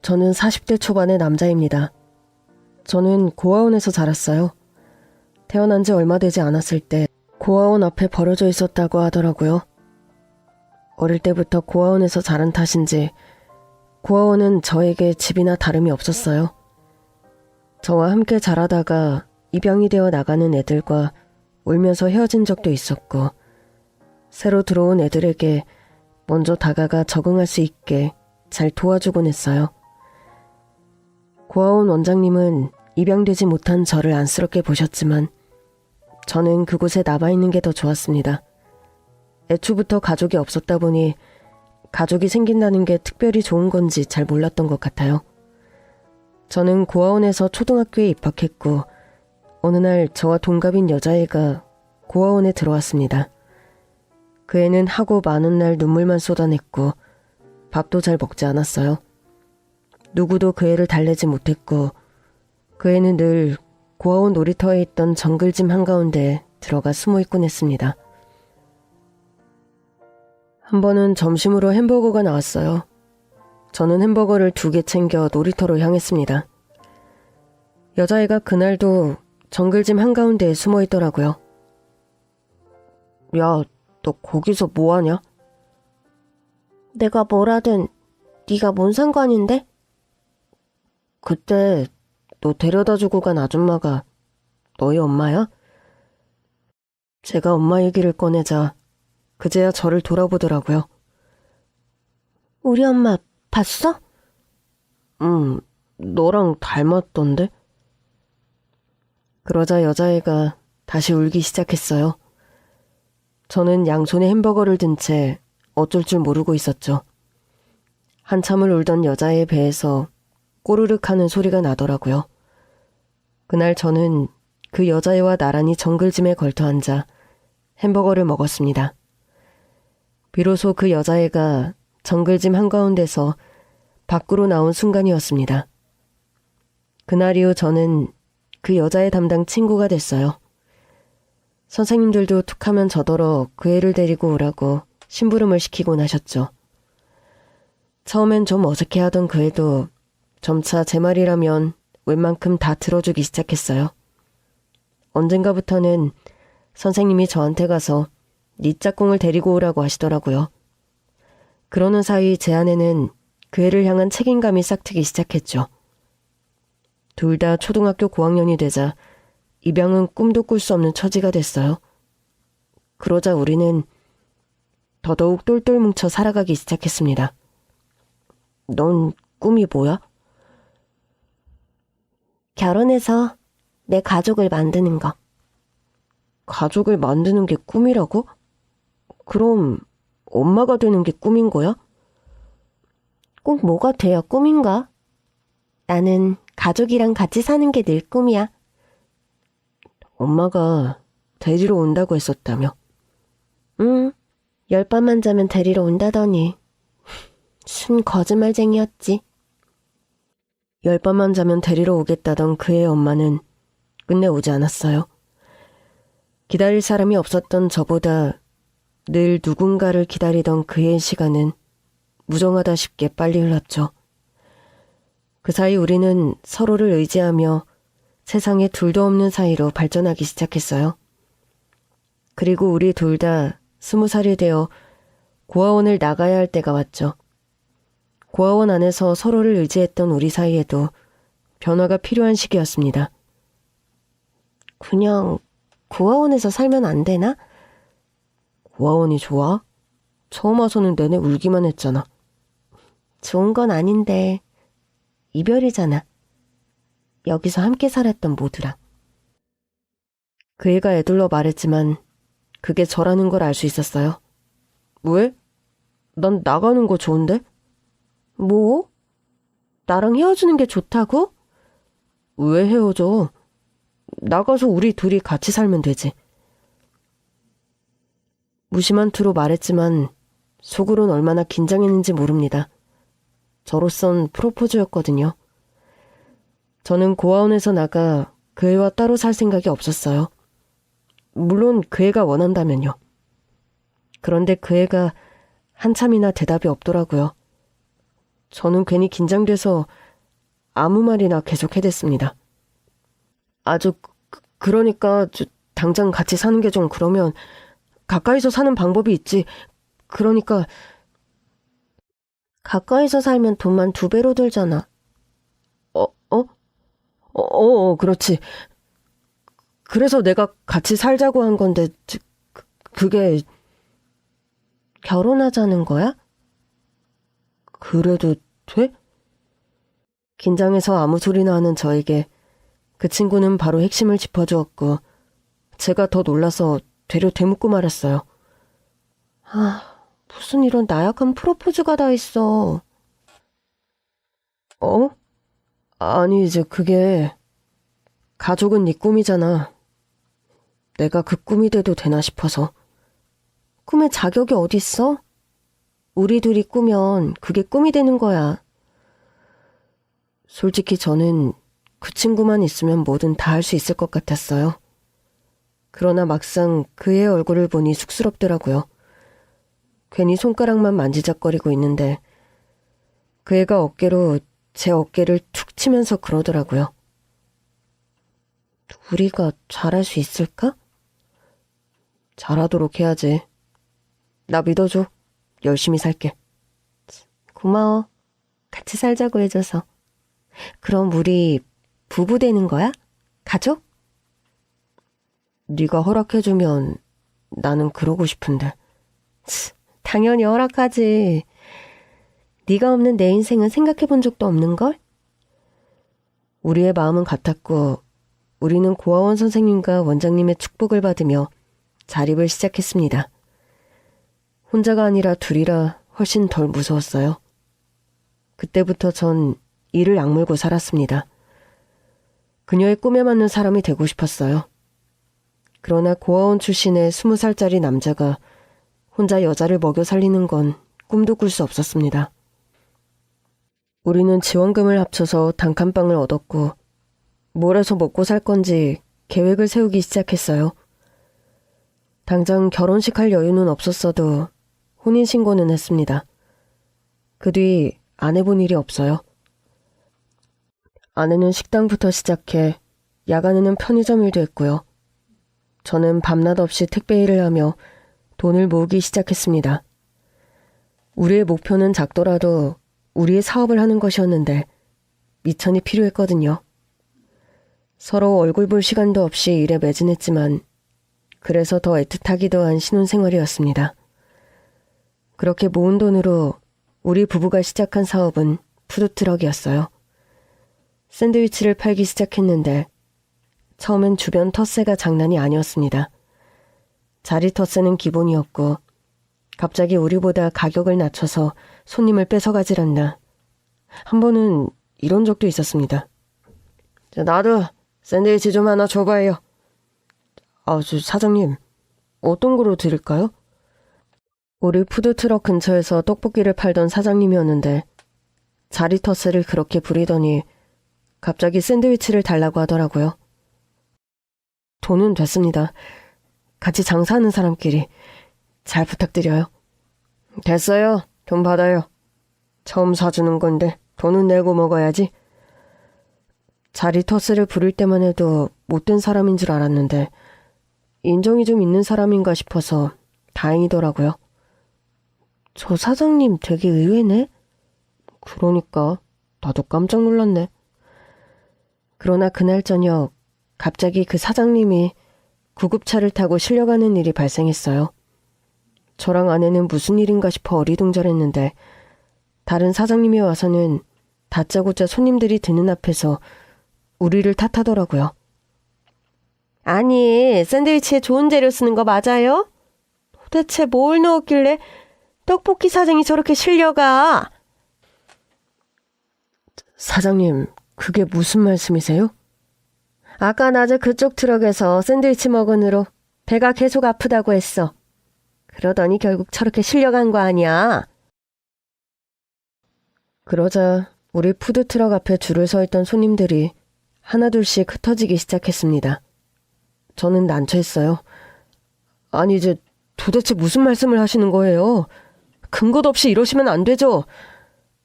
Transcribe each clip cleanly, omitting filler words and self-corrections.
저는 40대 초반의 남자입니다. 저는 고아원에서 자랐어요. 태어난 지 얼마 되지 않았을 때 고아원 앞에 버려져 있었다고 하더라고요. 어릴 때부터 고아원에서 자란 탓인지 고아원은 저에게 집이나 다름이 없었어요. 저와 함께 자라다가 입양이 되어 나가는 애들과 울면서 헤어진 적도 있었고, 새로 들어온 애들에게 먼저 다가가 적응할 수 있게 잘 도와주곤 했어요. 고아원 원장님은 입양되지 못한 저를 안쓰럽게 보셨지만 저는 그곳에 남아있는 게 더 좋았습니다. 애초부터 가족이 없었다 보니 가족이 생긴다는 게 특별히 좋은 건지 잘 몰랐던 것 같아요. 저는 고아원에서 초등학교에 입학했고 어느 날 저와 동갑인 여자애가 고아원에 들어왔습니다. 그 애는 하고 많은 날 눈물만 쏟아냈고 밥도 잘 먹지 않았어요. 누구도 그 애를 달래지 못했고 그 애는 늘 고아원 놀이터에 있던 정글짐 한가운데에 들어가 숨어 있곤 했습니다. 한 번은 점심으로 햄버거가 나왔어요. 저는 햄버거를 2개 챙겨 놀이터로 향했습니다. 여자애가 그날도 정글짐 한가운데에 숨어 있더라고요. 야, 너 거기서 뭐하냐? 내가 뭐라든 네가 뭔 상관인데? 그때 너 데려다주고 간 아줌마가 너희 엄마야? 제가 엄마 얘기를 꺼내자 그제야 저를 돌아보더라고요. 우리 엄마 봤어? 너랑 닮았던데? 그러자 여자애가 다시 울기 시작했어요. 저는 양손에 햄버거를 든 채 어쩔 줄 모르고 있었죠. 한참을 울던 여자의 배에서 꼬르륵 하는 소리가 나더라고요. 그날 저는 그 여자애와 나란히 정글짐에 걸터앉아 햄버거를 먹었습니다. 비로소 그 여자애가 정글짐 한가운데서 밖으로 나온 순간이었습니다. 그날 이후 저는 그 여자애 담당 친구가 됐어요. 선생님들도 툭하면 저더러 그 애를 데리고 오라고 심부름을 시키곤 하셨죠. 처음엔 좀 어색해하던 그 애도 점차 제 말이라면 웬만큼 다 들어주기 시작했어요. 언젠가부터는 선생님이 저한테 가서 네 짝꿍을 데리고 오라고 하시더라고요. 그러는 사이 제 안에는 그 애를 향한 책임감이 싹트기 시작했죠. 둘 다 초등학교 고학년이 되자 입양은 꿈도 꿀 수 없는 처지가 됐어요. 그러자 우리는 더더욱 똘똘 뭉쳐 살아가기 시작했습니다. 넌 꿈이 뭐야? 결혼해서 내 가족을 만드는 거. 가족을 만드는 게 꿈이라고? 그럼 엄마가 되는 게 꿈인 거야? 꼭 뭐가 돼야 꿈인가? 나는 가족이랑 같이 사는 게 늘 꿈이야. 엄마가 데리러 온다고 했었다며? 응, 10밤만 자면 데리러 온다더니. 순 거짓말쟁이였지. 10밤만 자면 데리러 오겠다던 그의 엄마는 끝내 오지 않았어요. 기다릴 사람이 없었던 저보다 늘 누군가를 기다리던 그의 시간은 무정하다쉽게 빨리 흘렀죠. 그 사이 우리는 서로를 의지하며 세상에 둘도 없는 사이로 발전하기 시작했어요. 그리고 우리 둘 다 20살이 되어 고아원을 나가야 할 때가 왔죠. 고아원 안에서 서로를 의지했던 우리 사이에도 변화가 필요한 시기였습니다. 그냥 고아원에서 살면 안 되나? 고아원이 좋아? 처음 와서는 내내 울기만 했잖아. 좋은 건 아닌데 이별이잖아. 여기서 함께 살았던 모두랑. 그 애가 애둘러 말했지만 그게 저라는 걸 알 수 있었어요. 왜? 난 나가는 거 좋은데? 뭐? 나랑 헤어지는 게 좋다고? 왜 헤어져? 나가서 우리 둘이 같이 살면 되지. 무심한 투로 말했지만 속으론 얼마나 긴장했는지 모릅니다. 저로선 프로포즈였거든요. 저는 고아원에서 나가 그 애와 따로 살 생각이 없었어요. 물론 그 애가 원한다면요. 그런데 그 애가 한참이나 대답이 없더라고요. 저는 괜히 긴장돼서 아무 말이나 계속 해댔습니다. 그러니까 당장 같이 사는 게 좀 그러면 가까이서 사는 방법이 있지. 그러니까 가까이서 살면 돈만 2배로 들잖아. 그렇지. 그래서 내가 같이 살자고 한 건데 그게 결혼하자는 거야? 그래도 돼? 긴장해서 아무 소리나 하는 저에게 그 친구는 바로 핵심을 짚어주었고 제가 더 놀라서 되려 되묻고 말았어요. 무슨 이런 나약한 프로포즈가 다 있어. 아니 이제 그게 가족은 네 꿈이잖아. 내가 그 꿈이 돼도 되나 싶어서. 꿈에 자격이 어딨어? 우리 둘이 꾸면 그게 꿈이 되는 거야. 솔직히 저는 그 친구만 있으면 뭐든 다 할 수 있을 것 같았어요. 그러나 막상 그의 얼굴을 보니 쑥스럽더라고요. 괜히 손가락만 만지작거리고 있는데 그 애가 어깨로 제 어깨를 툭 치면서 그러더라고요. 우리가 잘할 수 있을까? 잘하도록 해야지. 나 믿어줘. 열심히 살게. 고마워. 같이 살자고 해줘서. 그럼 우리 부부 되는 거야? 가족? 네가 허락해주면 나는 그러고 싶은데. 당연히 허락하지. 네가 없는 내 인생은 생각해본 적도 없는걸? 우리의 마음은 같았고 우리는 고아원 선생님과 원장님의 축복을 받으며 자립을 시작했습니다. 혼자가 아니라 둘이라 훨씬 덜 무서웠어요. 그때부터 전 이를 악물고 살았습니다. 그녀의 꿈에 맞는 사람이 되고 싶었어요. 그러나 고아원 출신의 20살짜리 남자가 혼자 여자를 먹여 살리는 건 꿈도 꿀 수 없었습니다. 우리는 지원금을 합쳐서 단칸방을 얻었고 뭘 해서 먹고 살 건지 계획을 세우기 시작했어요. 당장 결혼식 할 여유는 없었어도 혼인신고는 했습니다. 그 뒤 안 해본 일이 없어요. 아내는 식당부터 시작해 야간에는 편의점 일도 했고요. 저는 밤낮 없이 택배 일을 하며 돈을 모으기 시작했습니다. 우리의 목표는 작더라도 우리의 사업을 하는 것이었는데 미천이 필요했거든요. 서로 얼굴 볼 시간도 없이 일에 매진했지만 그래서 더 애틋하기도 한 신혼생활이었습니다. 그렇게 모은 돈으로 우리 부부가 시작한 사업은 푸드트럭이었어요. 샌드위치를 팔기 시작했는데 처음엔 주변 텃세가 장난이 아니었습니다. 자리 텃세는 기본이었고 갑자기 우리보다 가격을 낮춰서 손님을 뺏어가질 않나. 한 번은 이런 적도 있었습니다. 나도 샌드위치 좀 하나 줘봐요. 사장님, 어떤 거로 드릴까요? 우리 푸드트럭 근처에서 떡볶이를 팔던 사장님이었는데 자리 텃세를 그렇게 부리더니 갑자기 샌드위치를 달라고 하더라고요. 돈은 됐습니다. 같이 장사하는 사람끼리 잘 부탁드려요. 됐어요. 돈 받아요. 처음 사주는 건데 돈은 내고 먹어야지. 자리 텃세를 부릴 때만 해도 못된 사람인 줄 알았는데 인정이 좀 있는 사람인가 싶어서 다행이더라고요. 저 사장님 되게 의외네? 그러니까 나도 깜짝 놀랐네. 그러나 그날 저녁 갑자기 그 사장님이 구급차를 타고 실려가는 일이 발생했어요. 저랑 아내는 무슨 일인가 싶어 어리둥절했는데 다른 사장님이 와서는 다짜고짜 손님들이 드는 앞에서 우리를 탓하더라고요. 아니, 샌드위치에 좋은 재료 쓰는 거 맞아요? 도대체 뭘 넣었길래 떡볶이 사장이 저렇게 실려가? 사장님, 그게 무슨 말씀이세요? 아까 낮에 그쪽 트럭에서 샌드위치 먹은 후로 배가 계속 아프다고 했어. 그러더니 결국 저렇게 실려간 거 아니야. 그러자 우리 푸드트럭 앞에 줄을 서 있던 손님들이 하나둘씩 흩어지기 시작했습니다. 저는 난처했어요. 아니 이제 도대체 무슨 말씀을 하시는 거예요? 근거도 없이 이러시면 안 되죠.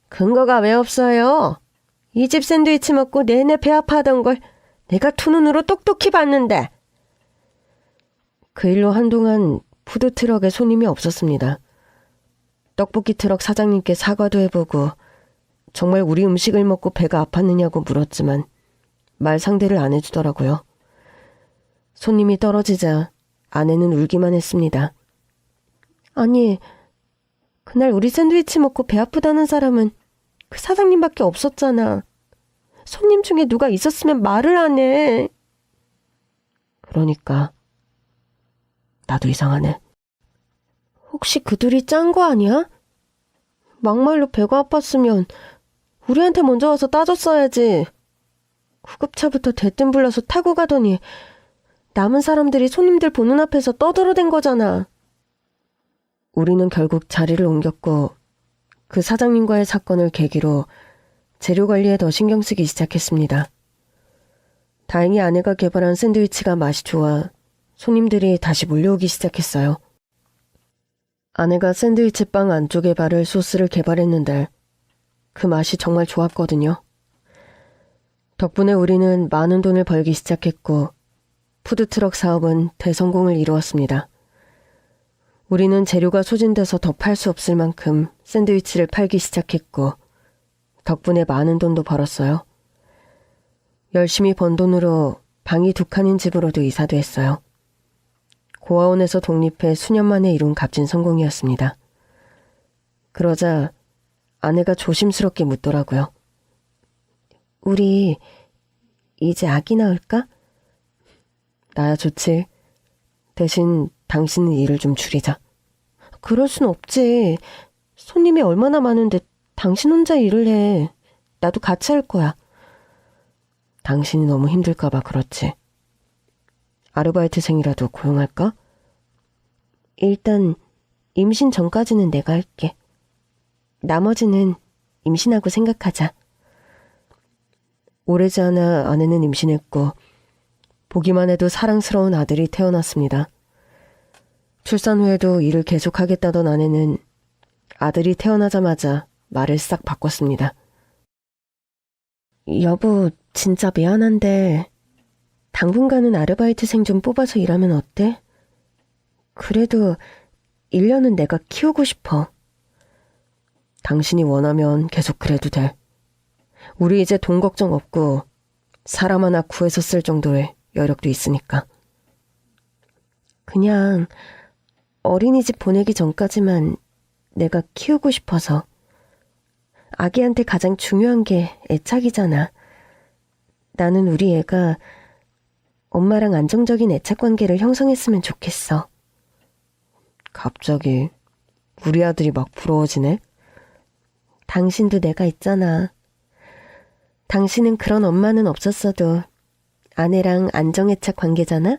근거가 왜 없어요? 이 집 샌드위치 먹고 내내 배 아파하던 걸 내가 두 눈으로 똑똑히 봤는데. 그 일로 한동안 푸드트럭에 손님이 없었습니다. 떡볶이 트럭 사장님께 사과도 해보고 정말 우리 음식을 먹고 배가 아팠느냐고 물었지만 말 상대를 안 해주더라고요. 손님이 떨어지자 아내는 울기만 했습니다. 아니, 그날 우리 샌드위치 먹고 배 아프다는 사람은 그 사장님밖에 없었잖아. 손님 중에 누가 있었으면 말을 안 해. 그러니까 나도 이상하네. 혹시 그들이 짠 거 아니야? 막말로 배가 아팠으면 우리한테 먼저 와서 따졌어야지. 구급차부터 대뜸 불러서 타고 가더니 남은 사람들이 손님들 보는 앞에서 떠들어댄 거잖아. 우리는 결국 자리를 옮겼고 그 사장님과의 사건을 계기로 재료 관리에 더 신경 쓰기 시작했습니다. 다행히 아내가 개발한 샌드위치가 맛이 좋아 손님들이 다시 몰려오기 시작했어요. 아내가 샌드위치 빵 안쪽에 바를 소스를 개발했는데 그 맛이 정말 좋았거든요. 덕분에 우리는 많은 돈을 벌기 시작했고 푸드트럭 사업은 대성공을 이루었습니다. 우리는 재료가 소진돼서 더 팔 수 없을 만큼 샌드위치를 팔기 시작했고 덕분에 많은 돈도 벌었어요. 열심히 번 돈으로 방이 2칸인 집으로도 이사도 했어요. 고아원에서 독립해 수년 만에 이룬 값진 성공이었습니다. 그러자 아내가 조심스럽게 묻더라고요. 우리 이제 아기 낳을까? 나야 좋지. 대신 당신은 일을 좀 줄이자. 그럴 순 없지. 손님이 얼마나 많은데 당신 혼자 일을 해. 나도 같이 할 거야. 당신이 너무 힘들까 봐 그렇지. 아르바이트생이라도 고용할까? 일단 임신 전까지는 내가 할게. 나머지는 임신하고 생각하자. 오래지 않아 아내는 임신했고 보기만 해도 사랑스러운 아들이 태어났습니다. 출산 후에도 일을 계속하겠다던 아내는 아들이 태어나자마자 말을 싹 바꿨습니다. 여보, 진짜 미안한데 당분간은 아르바이트생 좀 뽑아서 일하면 어때? 그래도 1년은 내가 키우고 싶어. 당신이 원하면 계속 그래도 돼. 우리 이제 돈 걱정 없고 사람 하나 구해서 쓸 정도의 여력도 있으니까. 그냥 어린이집 보내기 전까지만 내가 키우고 싶어서. 아기한테 가장 중요한 게 애착이잖아. 나는 우리 애가 엄마랑 안정적인 애착 관계를 형성했으면 좋겠어. 갑자기 우리 아들이 막 부러워지네? 당신도 내가 있잖아. 당신은 그런 엄마는 없었어도 아내랑 안정애착 관계잖아?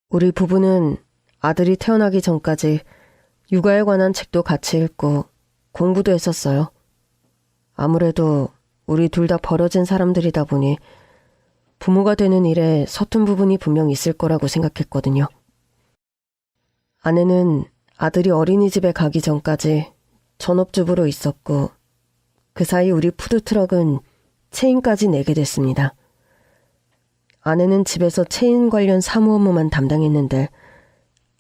우리 부부는 아들이 태어나기 전까지 육아에 관한 책도 같이 읽고 공부도 했었어요. 아무래도 우리 둘 다 버려진 사람들이다 보니 부모가 되는 일에 서툰 부분이 분명 있을 거라고 생각했거든요. 아내는 아들이 어린이집에 가기 전까지 전업주부로 있었고 그 사이 우리 푸드트럭은 체인까지 내게 됐습니다. 아내는 집에서 체인 관련 사무 업무만 담당했는데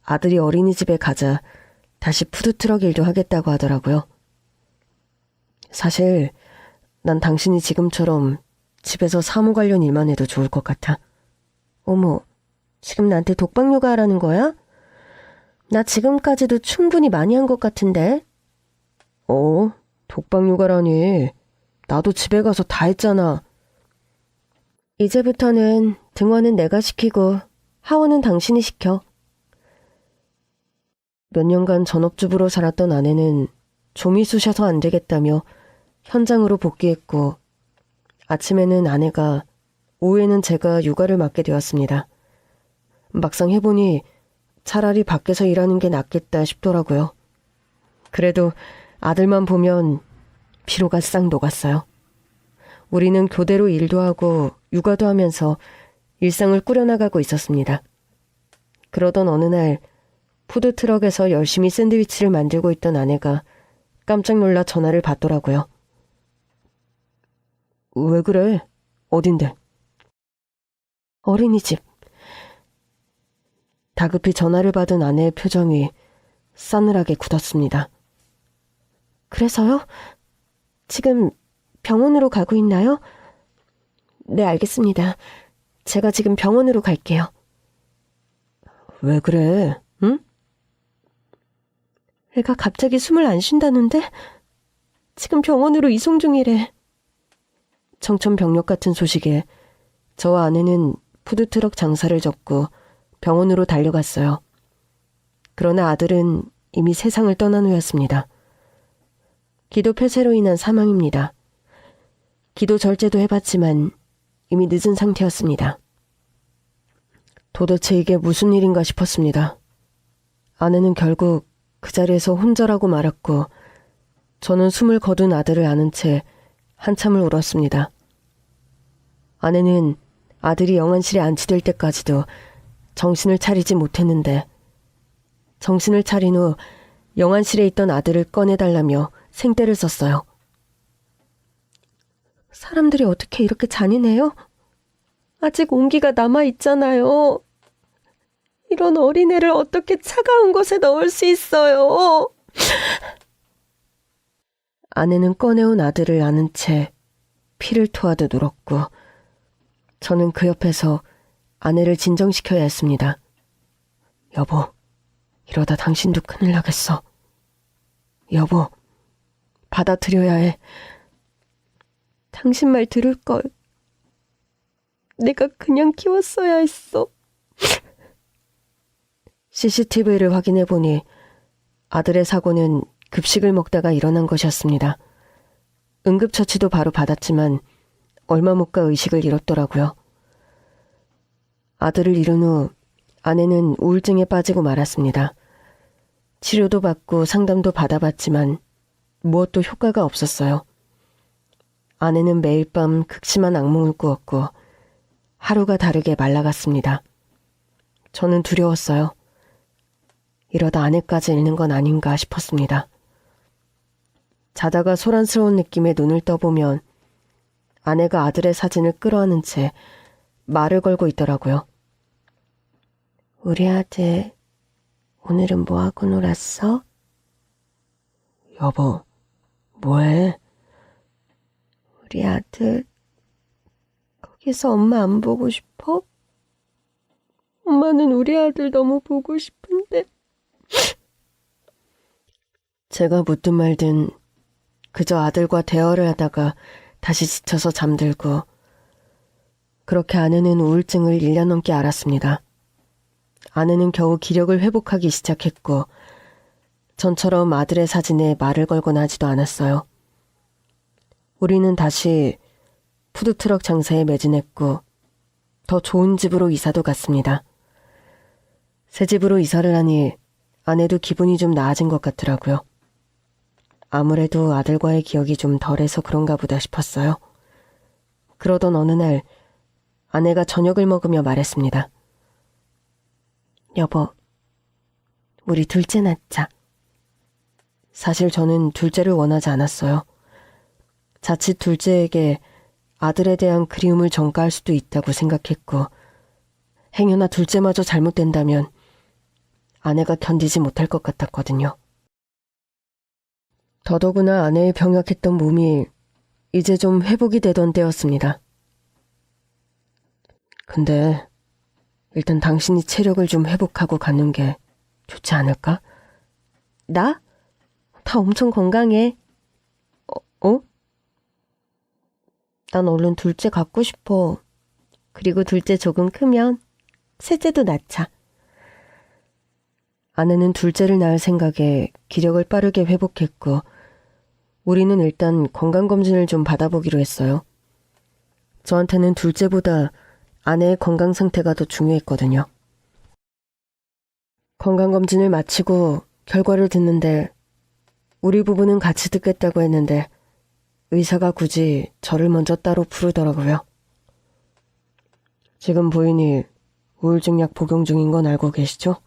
아들이 어린이집에 가자 다시 푸드트럭 일도 하겠다고 하더라고요. 사실 난 당신이 지금처럼 집에서 사무 관련 일만 해도 좋을 것 같아. 어머, 지금 나한테 독박 육아하라는 거야? 나 지금까지도 충분히 많이 한 것 같은데? 독박 육아라니. 나도 집에 가서 다 했잖아. 이제부터는 등원은 내가 시키고 하원은 당신이 시켜. 몇 년간 전업주부로 살았던 아내는 좀이 쑤셔서 안 되겠다며 현장으로 복귀했고 아침에는 아내가, 오후에는 제가 육아를 맡게 되었습니다. 막상 해보니 차라리 밖에서 일하는 게 낫겠다 싶더라고요. 그래도 아들만 보면 피로가 싹 녹았어요. 우리는 교대로 일도 하고 육아도 하면서 일상을 꾸려나가고 있었습니다. 그러던 어느 날 푸드트럭에서 열심히 샌드위치를 만들고 있던 아내가 깜짝 놀라 전화를 받더라고요. 왜 그래? 어딘데? 어린이집. 다급히 전화를 받은 아내의 표정이 싸늘하게 굳었습니다. 그래서요? 지금 병원으로 가고 있나요? 네, 알겠습니다. 제가 지금 병원으로 갈게요. 왜 그래? 응? 애가 갑자기 숨을 안 쉰다는데? 지금 병원으로 이송 중이래. 청천벽력 같은 소식에 저와 아내는 푸드트럭 장사를 접고 병원으로 달려갔어요. 그러나 아들은 이미 세상을 떠난 후였습니다. 기도 폐쇄로 인한 사망입니다. 기도 절제도 해봤지만 이미 늦은 상태였습니다. 도대체 이게 무슨 일인가 싶었습니다. 아내는 결국 그 자리에서 혼절하고 말았고 저는 숨을 거둔 아들을 안은 채 한참을 울었습니다. 아내는 아들이 영안실에 안치될 때까지도 정신을 차리지 못했는데 정신을 차린 후 영안실에 있던 아들을 꺼내달라며 생떼를 썼어요. 사람들이 어떻게 이렇게 잔인해요? 아직 온기가 남아있잖아요. 이런 어린애를 어떻게 차가운 곳에 넣을 수 있어요? 아내는 꺼내온 아들을 안은 채 피를 토하듯 울었고 저는 그 옆에서 아내를 진정시켜야 했습니다. 여보, 이러다 당신도 큰일 나겠어. 여보, 받아들여야 해. 당신 말 들을걸. 내가 그냥 키웠어야 했어. CCTV를 확인해보니 아들의 사고는 급식을 먹다가 일어난 것이었습니다. 응급처치도 바로 받았지만 얼마 못 가 의식을 잃었더라고요. 아들을 잃은 후 아내는 우울증에 빠지고 말았습니다. 치료도 받고 상담도 받아봤지만 무엇도 효과가 없었어요. 아내는 매일 밤 극심한 악몽을 꾸었고 하루가 다르게 말라갔습니다. 저는 두려웠어요. 이러다 아내까지 잃는 건 아닌가 싶었습니다. 자다가 소란스러운 느낌에 눈을 떠보면 아내가 아들의 사진을 끌어안은 채 말을 걸고 있더라고요. 우리 아들, 오늘은 뭐하고 놀았어? 여보, 뭐해? 우리 아들, 거기서 엄마 안 보고 싶어? 엄마는 우리 아들 너무 보고 싶은데. 제가 묻든 말든 그저 아들과 대화를 하다가 다시 지쳐서 잠들고 그렇게 아내는 우울증을 1년 넘게 앓았습니다. 아내는 겨우 기력을 회복하기 시작했고 전처럼 아들의 사진에 말을 걸거나 하지도 않았어요. 우리는 다시 푸드트럭 장사에 매진했고 더 좋은 집으로 이사도 갔습니다. 새 집으로 이사를 하니 아내도 기분이 좀 나아진 것 같더라고요. 아무래도 아들과의 기억이 좀 덜해서 그런가 보다 싶었어요. 그러던 어느 날 아내가 저녁을 먹으며 말했습니다. 여보, 우리 둘째 낳자. 사실 저는 둘째를 원하지 않았어요. 자칫 둘째에게 아들에 대한 그리움을 전가할 수도 있다고 생각했고 행여나 둘째마저 잘못된다면 아내가 견디지 못할 것 같았거든요. 더더구나 아내의 병약했던 몸이 이제 좀 회복이 되던 때였습니다. 근데 일단 당신이 체력을 좀 회복하고 가는 게 좋지 않을까? 나? 다 엄청 건강해. 어? 난 얼른 둘째 갖고 싶어. 그리고 둘째 조금 크면 셋째도 낳자. 아내는 둘째를 낳을 생각에 기력을 빠르게 회복했고 우리는 일단 건강검진을 좀 받아보기로 했어요. 저한테는 둘째보다 아내의 건강 상태가 더 중요했거든요. 건강검진을 마치고 결과를 듣는데 우리 부부는 같이 듣겠다고 했는데 의사가 굳이 저를 먼저 따로 부르더라고요. 지금 부인이 우울증약 복용 중인 건 알고 계시죠?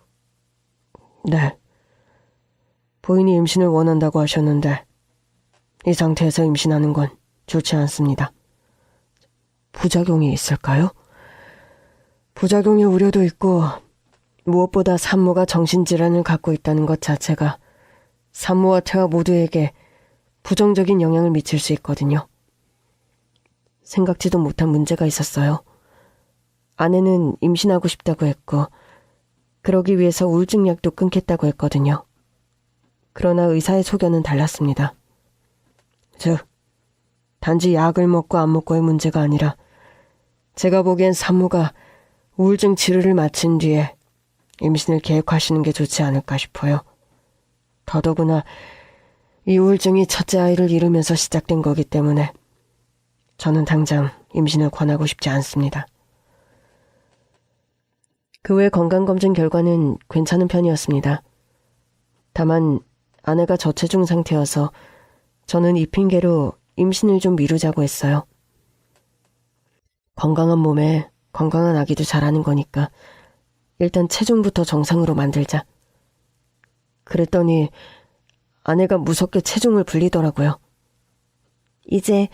네. 부인이 임신을 원한다고 하셨는데 이 상태에서 임신하는 건 좋지 않습니다. 부작용이 있을까요? 부작용의 우려도 있고 무엇보다 산모가 정신질환을 갖고 있다는 것 자체가 산모와 태아 모두에게 부정적인 영향을 미칠 수 있거든요. 생각지도 못한 문제가 있었어요. 아내는 임신하고 싶다고 했고 그러기 위해서 우울증 약도 끊겠다고 했거든요. 그러나 의사의 소견은 달랐습니다. 즉, 단지 약을 먹고 안 먹고의 문제가 아니라 제가 보기엔 산모가 우울증 치료를 마친 뒤에 임신을 계획하시는 게 좋지 않을까 싶어요. 더더구나 이 우울증이 첫째 아이를 이루면서 시작된 거기 때문에 저는 당장 임신을 권하고 싶지 않습니다. 그 외 건강검진 결과는 괜찮은 편이었습니다. 다만 아내가 저체중 상태여서 저는 이 핑계로 임신을 좀 미루자고 했어요. 건강한 몸에 건강한 아기도 자라는 거니까 일단 체중부터 정상으로 만들자. 그랬더니 아내가 무섭게 체중을 불리더라고요. 이제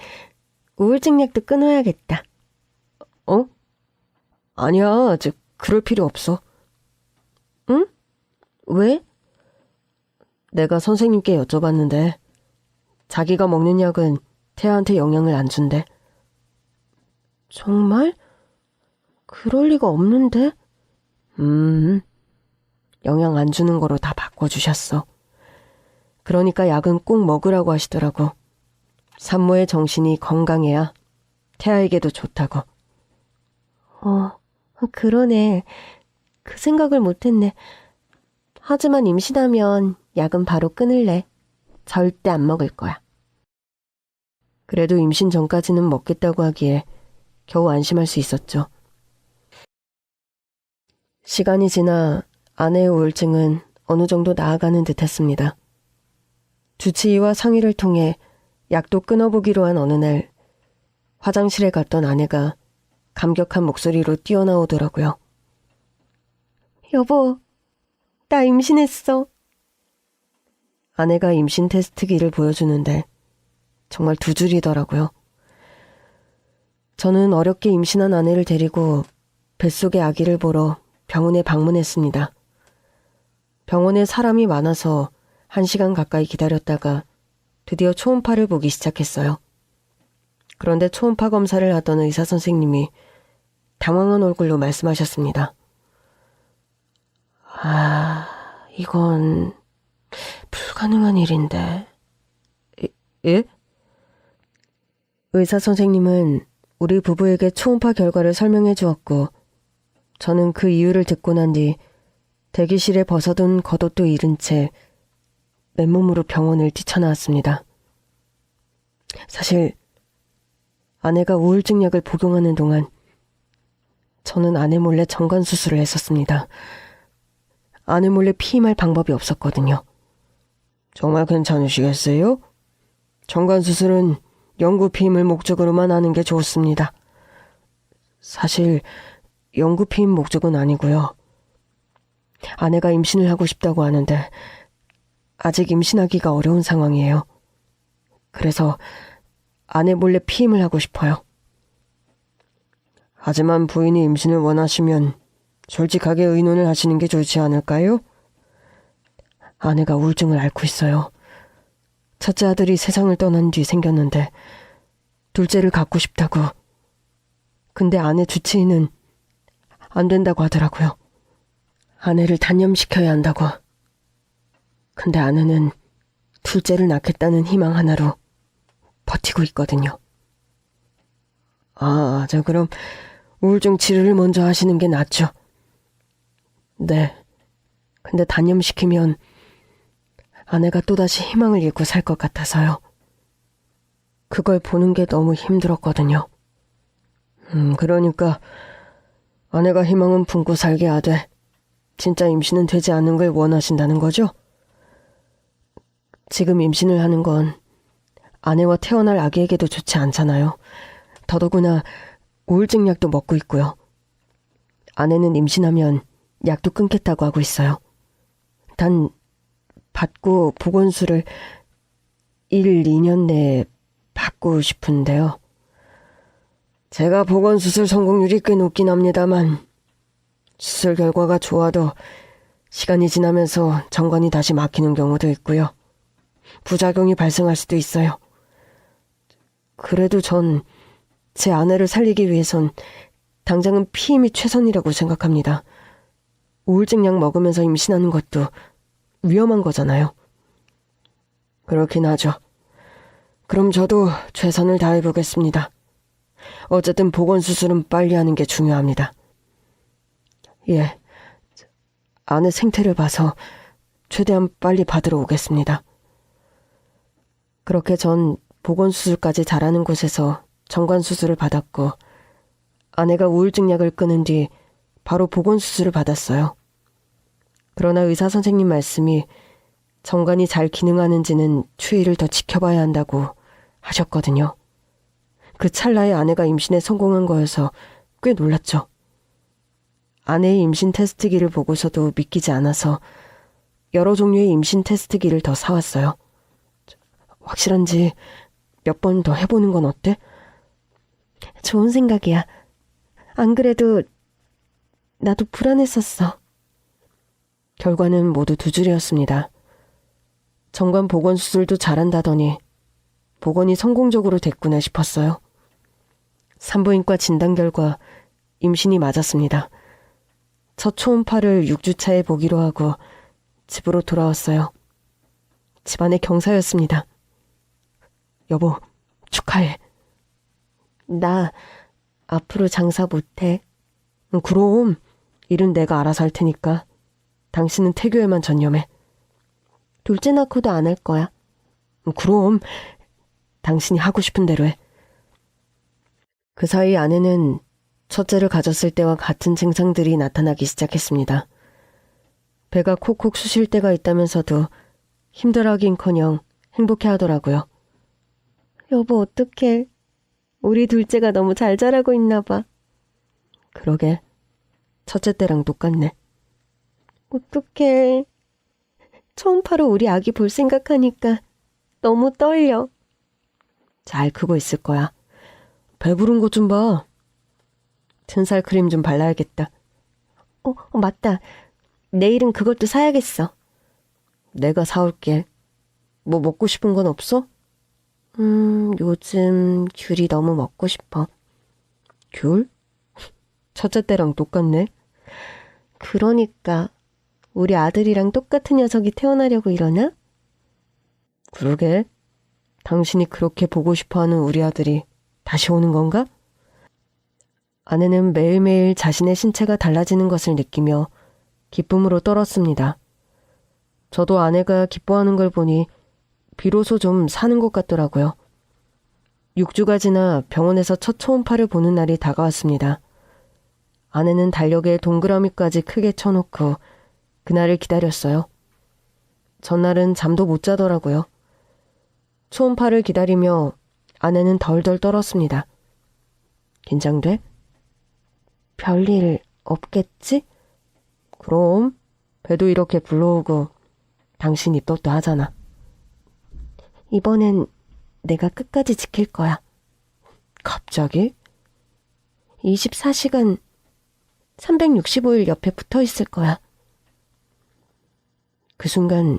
우울증 약도 끊어야겠다. 어? 아니야, 그럴 필요 없어. 응? 왜? 내가 선생님께 여쭤봤는데 자기가 먹는 약은 태아한테 영향을 안 준대. 정말? 그럴 리가 없는데? 영향 안 주는 거로 다 바꿔주셨어. 그러니까 약은 꼭 먹으라고 하시더라고. 산모의 정신이 건강해야 태아에게도 좋다고. 그러네. 그 생각을 못했네. 하지만 임신하면 약은 바로 끊을래. 절대 안 먹을 거야. 그래도 임신 전까지는 먹겠다고 하기에 겨우 안심할 수 있었죠. 시간이 지나 아내의 우울증은 어느 정도 나아가는 듯 했습니다. 주치의와 상의를 통해 약도 끊어보기로 한 어느 날 화장실에 갔던 아내가 감격한 목소리로 뛰어나오더라고요. 여보, 나 임신했어. 아내가 임신 테스트기를 보여주는데 정말 두 줄이더라고요. 저는 어렵게 임신한 아내를 데리고 뱃속의 아기를 보러 병원에 방문했습니다. 병원에 사람이 많아서 1시간 가까이 기다렸다가 드디어 초음파를 보기 시작했어요. 그런데 초음파 검사를 하던 의사 선생님이 당황한 얼굴로 말씀하셨습니다. 이건 불가능한 일인데. 예? 의사 선생님은 우리 부부에게 초음파 결과를 설명해 주었고 저는 그 이유를 듣고 난 뒤 대기실에 벗어둔 겉옷도 잃은 채 맨몸으로 병원을 뛰쳐나왔습니다. 사실 아내가 우울증 약을 복용하는 동안 저는 아내 몰래 정관 수술을 했었습니다. 아내 몰래 피임할 방법이 없었거든요. 정말 괜찮으시겠어요? 정관 수술은 영구 피임을 목적으로만 하는 게 좋습니다. 사실 영구 피임 목적은 아니고요. 아내가 임신을 하고 싶다고 하는데 아직 임신하기가 어려운 상황이에요. 그래서 아내 몰래 피임을 하고 싶어요. 하지만 부인이 임신을 원하시면 솔직하게 의논을 하시는 게 좋지 않을까요? 아내가 우울증을 앓고 있어요. 첫째 아들이 세상을 떠난 뒤 생겼는데 둘째를 갖고 싶다고. 근데 아내 주치의는 안 된다고 하더라고요. 아내를 단념시켜야 한다고. 근데 아내는 둘째를 낳겠다는 희망 하나로 버티고 있거든요. 그럼 우울증 치료를 먼저 하시는 게 낫죠. 네. 근데 단념시키면 아내가 또다시 희망을 잃고 살 것 같아서요. 그걸 보는 게 너무 힘들었거든요. 그러니까 아내가 희망은 품고 살게 하되 진짜 임신은 되지 않는 걸 원하신다는 거죠? 지금 임신을 하는 건 아내와 태어날 아기에게도 좋지 않잖아요. 더더구나 우울증 약도 먹고 있고요. 아내는 임신하면 약도 끊겠다고 하고 있어요. 단 받고 보건수를 1, 2년 내에 받고 싶은데요. 제가 보건수술 성공률이 꽤 높긴 합니다만 수술 결과가 좋아도 시간이 지나면서 정관이 다시 막히는 경우도 있고요. 부작용이 발생할 수도 있어요. 그래도 전 제 아내를 살리기 위해선 당장은 피임이 최선이라고 생각합니다. 우울증 약 먹으면서 임신하는 것도 위험한 거잖아요. 그렇긴 하죠. 그럼 저도 최선을 다해보겠습니다. 어쨌든 보건수술은 빨리 하는 게 중요합니다. 예, 아내 생태를 봐서 최대한 빨리 받으러 오겠습니다. 그렇게 전 보건수술까지 잘하는 곳에서 정관수술을 받았고 아내가 우울증 약을 끊은 뒤 바로 보건수술을 받았어요. 그러나 의사 선생님 말씀이 정관이 잘 기능하는지는 추이를 더 지켜봐야 한다고 하셨거든요. 그 찰나에 아내가 임신에 성공한 거여서 꽤 놀랐죠. 아내의 임신 테스트기를 보고서도 믿기지 않아서 여러 종류의 임신 테스트기를 더 사왔어요. 확실한지 몇 번 더 해보는 건 어때? 좋은 생각이야. 안 그래도 나도 불안했었어. 결과는 모두 두 줄이었습니다. 정관 보건 수술도 잘한다더니 보건이 성공적으로 됐구나 싶었어요. 산부인과 진단 결과 임신이 맞았습니다. 첫 초음파를 6주차에 보기로 하고 집으로 돌아왔어요. 집안의 경사였습니다. 여보, 축하해. 나 앞으로 장사 못해. 그럼 일은 내가 알아서 할 테니까. 당신은 태교에만 전념해. 둘째 낳고도 안 할 거야. 그럼 당신이 하고 싶은 대로 해. 그 사이 아내는 첫째를 가졌을 때와 같은 증상들이 나타나기 시작했습니다. 배가 콕콕 쑤실 때가 있다면서도 힘들어하긴커녕 행복해하더라고요. 여보, 어떡해. 우리 둘째가 너무 잘 자라고 있나 봐. 그러게. 첫째 때랑 똑같네. 어떡해. 초음파로 우리 아기 볼 생각하니까 너무 떨려. 잘 크고 있을 거야. 배부른 것 좀 봐. 튼살 크림 좀 발라야겠다. 맞다. 내일은 그것도 사야겠어. 내가 사올게. 뭐 먹고 싶은 건 없어? 요즘 귤이 너무 먹고 싶어. 귤? 첫째 때랑 똑같네. 그러니까 우리 아들이랑 똑같은 녀석이 태어나려고 이러나? 그러게. 당신이 그렇게 보고 싶어하는 우리 아들이 다시 오는 건가? 아내는 매일매일 자신의 신체가 달라지는 것을 느끼며 기쁨으로 떨었습니다. 저도 아내가 기뻐하는 걸 보니 비로소 좀 사는 것 같더라고요. 6주가 지나 병원에서 첫 초음파를 보는 날이 다가왔습니다. 아내는 달력에 동그라미까지 크게 쳐놓고 그날을 기다렸어요. 전날은 잠도 못 자더라고요. 초음파를 기다리며 아내는 덜덜 떨었습니다. 긴장돼? 별일 없겠지? 그럼 배도 이렇게 불러오고 당신 입덧도 하잖아. 이번엔 내가 끝까지 지킬 거야. 갑자기? 24시간 365일 옆에 붙어 있을 거야. 그 순간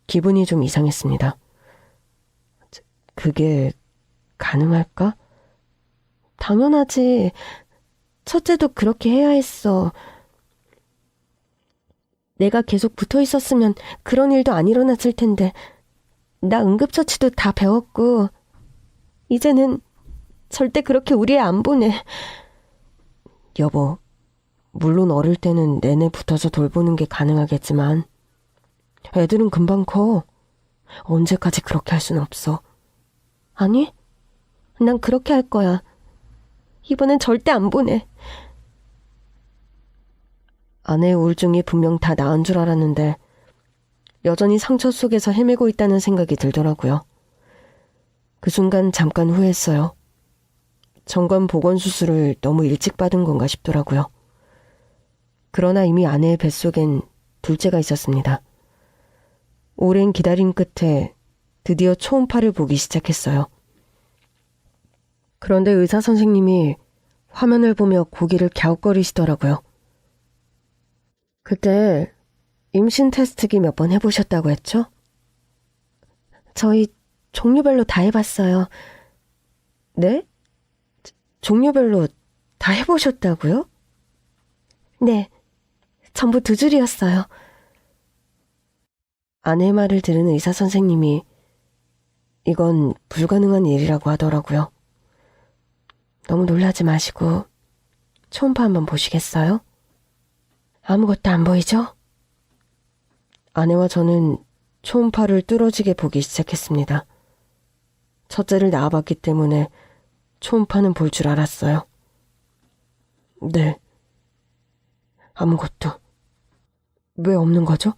기분이 좀 이상했습니다. 그게 가능할까? 당연하지. 첫째도 그렇게 해야 했어. 내가 계속 붙어 있었으면 그런 일도 안 일어났을 텐데. 나 응급처치도 다 배웠고 이제는 절대 그렇게 우리 애 안 보내. 여보, 물론 어릴 때는 내내 붙어서 돌보는 게 가능하겠지만 애들은 금방 커. 언제까지 그렇게 할 순 없어. 아니, 난 그렇게 할 거야. 이번엔 절대 안 보내. 아내의 우울증이 분명 다 나은 줄 알았는데 여전히 상처 속에서 헤매고 있다는 생각이 들더라고요. 그 순간 잠깐 후회했어요. 정관 보건 수술을 너무 일찍 받은 건가 싶더라고요. 그러나 이미 아내의 뱃속엔 둘째가 있었습니다. 오랜 기다림 끝에 드디어 초음파를 보기 시작했어요. 그런데 의사 선생님이 화면을 보며 고개를 갸웃거리시더라고요. 그때 임신 테스트기 몇 번 해보셨다고 했죠? 저희 종류별로 다 해봤어요. 네? 종류별로 다 해보셨다고요? 네, 전부 2줄이었어요. 아내의 말을 들은 의사 선생님이 이건 불가능한 일이라고 하더라고요. 너무 놀라지 마시고 초음파 한번 보시겠어요? 아무것도 안 보이죠? 아내와 저는 초음파를 뚫어지게 보기 시작했습니다. 첫째를 낳아봤기 때문에 초음파는 볼 줄 알았어요. 네. 아무것도. 왜 없는 거죠?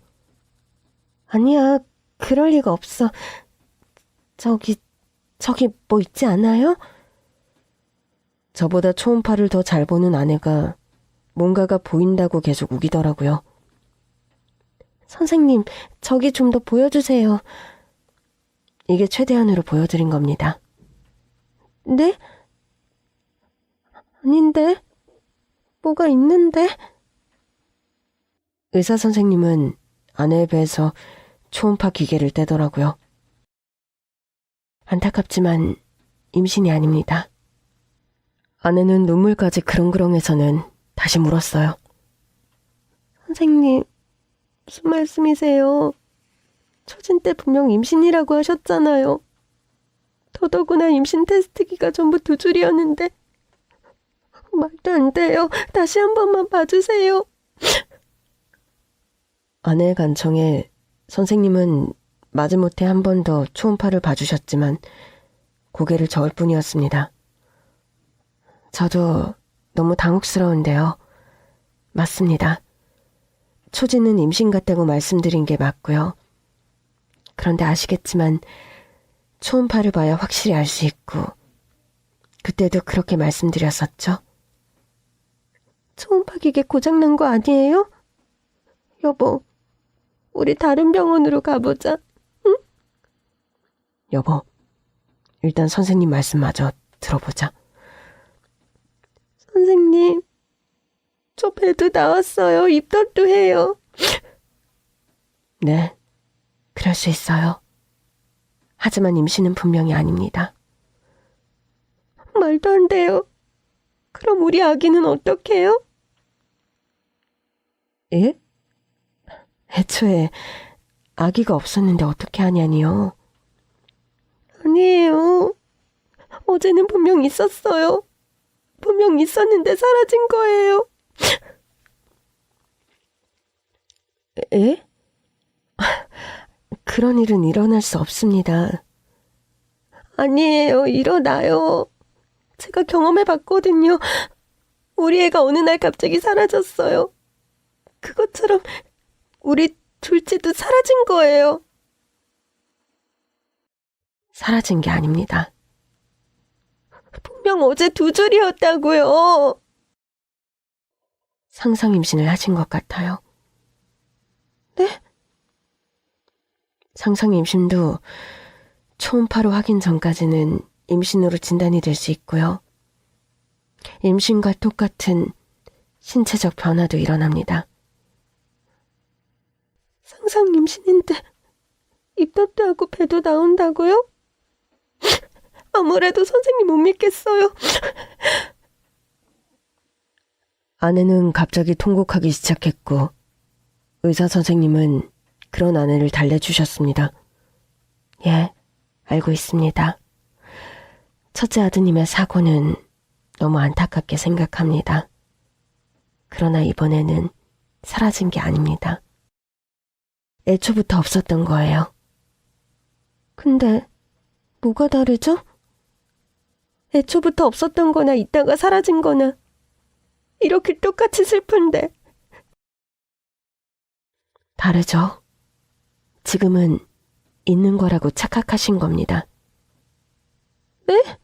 아니야, 그럴 리가 없어. 저기 뭐 있지 않아요? 저보다 초음파를 더 잘 보는 아내가 뭔가가 보인다고 계속 우기더라고요. 선생님, 저기 좀 더 보여주세요. 이게 최대한으로 보여드린 겁니다. 네? 아닌데? 뭐가 있는데? 의사 선생님은 아내의 배에서 초음파 기계를 떼더라고요. 안타깝지만 임신이 아닙니다. 아내는 눈물까지 그렁그렁해서는 다시 물었어요. 선생님, 무슨 말씀이세요? 초진 때 분명 임신이라고 하셨잖아요. 더더구나 임신 테스트기가 전부 2줄이었는데. 말도 안 돼요. 다시 한 번만 봐주세요. 아내의 간청에 선생님은 마지못해 한 번 더 초음파를 봐주셨지만 고개를 저을 뿐이었습니다. 저도 너무 당혹스러운데요. 맞습니다. 초진은 임신 같다고 말씀드린 게 맞고요. 그런데 아시겠지만 초음파를 봐야 확실히 알 수 있고 그때도 그렇게 말씀드렸었죠. 초음파 기계 고장난 거 아니에요? 여보, 우리 다른 병원으로 가보자. 응? 여보, 일단 선생님 말씀마저 들어보자. 선생님, 저 배도 나왔어요. 입덧도 해요. 네, 그럴 수 있어요. 하지만 임신은 분명히 아닙니다. 말도 안 돼요. 그럼 우리 아기는 어떡해요? 예? 애초에 아기가 없었는데 어떻게 하냐니요. 아니에요. 어제는 분명 있었어요. 분명 있었는데 사라진 거예요. 에? 그런 일은 일어날 수 없습니다. 아니에요. 일어나요. 제가 경험해봤거든요. 우리 애가 어느 날 갑자기 사라졌어요. 그것처럼 우리 둘째도 사라진 거예요. 사라진 게 아닙니다. 분명 어제 2줄이었다고요. 상상 임신을 하신 것 같아요. 네? 상상 임신도 초음파로 확인 전까지는 임신으로 진단이 될 수 있고요. 임신과 똑같은 신체적 변화도 일어납니다. 상상 임신인데 입덧도 하고 배도 나온다고요? 아무래도 선생님 못 믿겠어요. 아내는 갑자기 통곡하기 시작했고 의사 선생님은 그런 아내를 달래주셨습니다. 예, 알고 있습니다. 첫째 아드님의 사고는 너무 안타깝게 생각합니다. 그러나 이번에는 사라진 게 아닙니다. 애초부터 없었던 거예요. 근데 뭐가 다르죠? 애초부터 없었던 거나 있다가 사라진 거나 이렇게 똑같이 슬픈데. 다르죠. 지금은 있는 거라고 착각하신 겁니다. 네?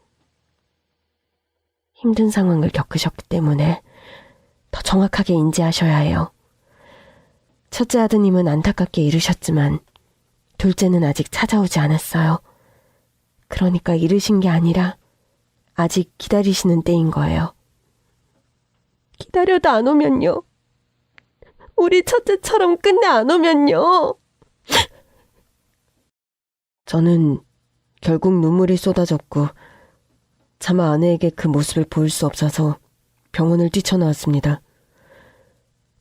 힘든 상황을 겪으셨기 때문에 더 정확하게 인지하셔야 해요. 첫째 아드님은 안타깝게 잃으셨지만 둘째는 아직 찾아오지 않았어요. 그러니까 잃으신 게 아니라 아직 기다리시는 때인 거예요. 기다려도 안 오면요. 우리 첫째처럼 끝내 안 오면요. 저는 결국 눈물이 쏟아졌고 차마 아내에게 그 모습을 보일 수 없어서 병원을 뛰쳐나왔습니다.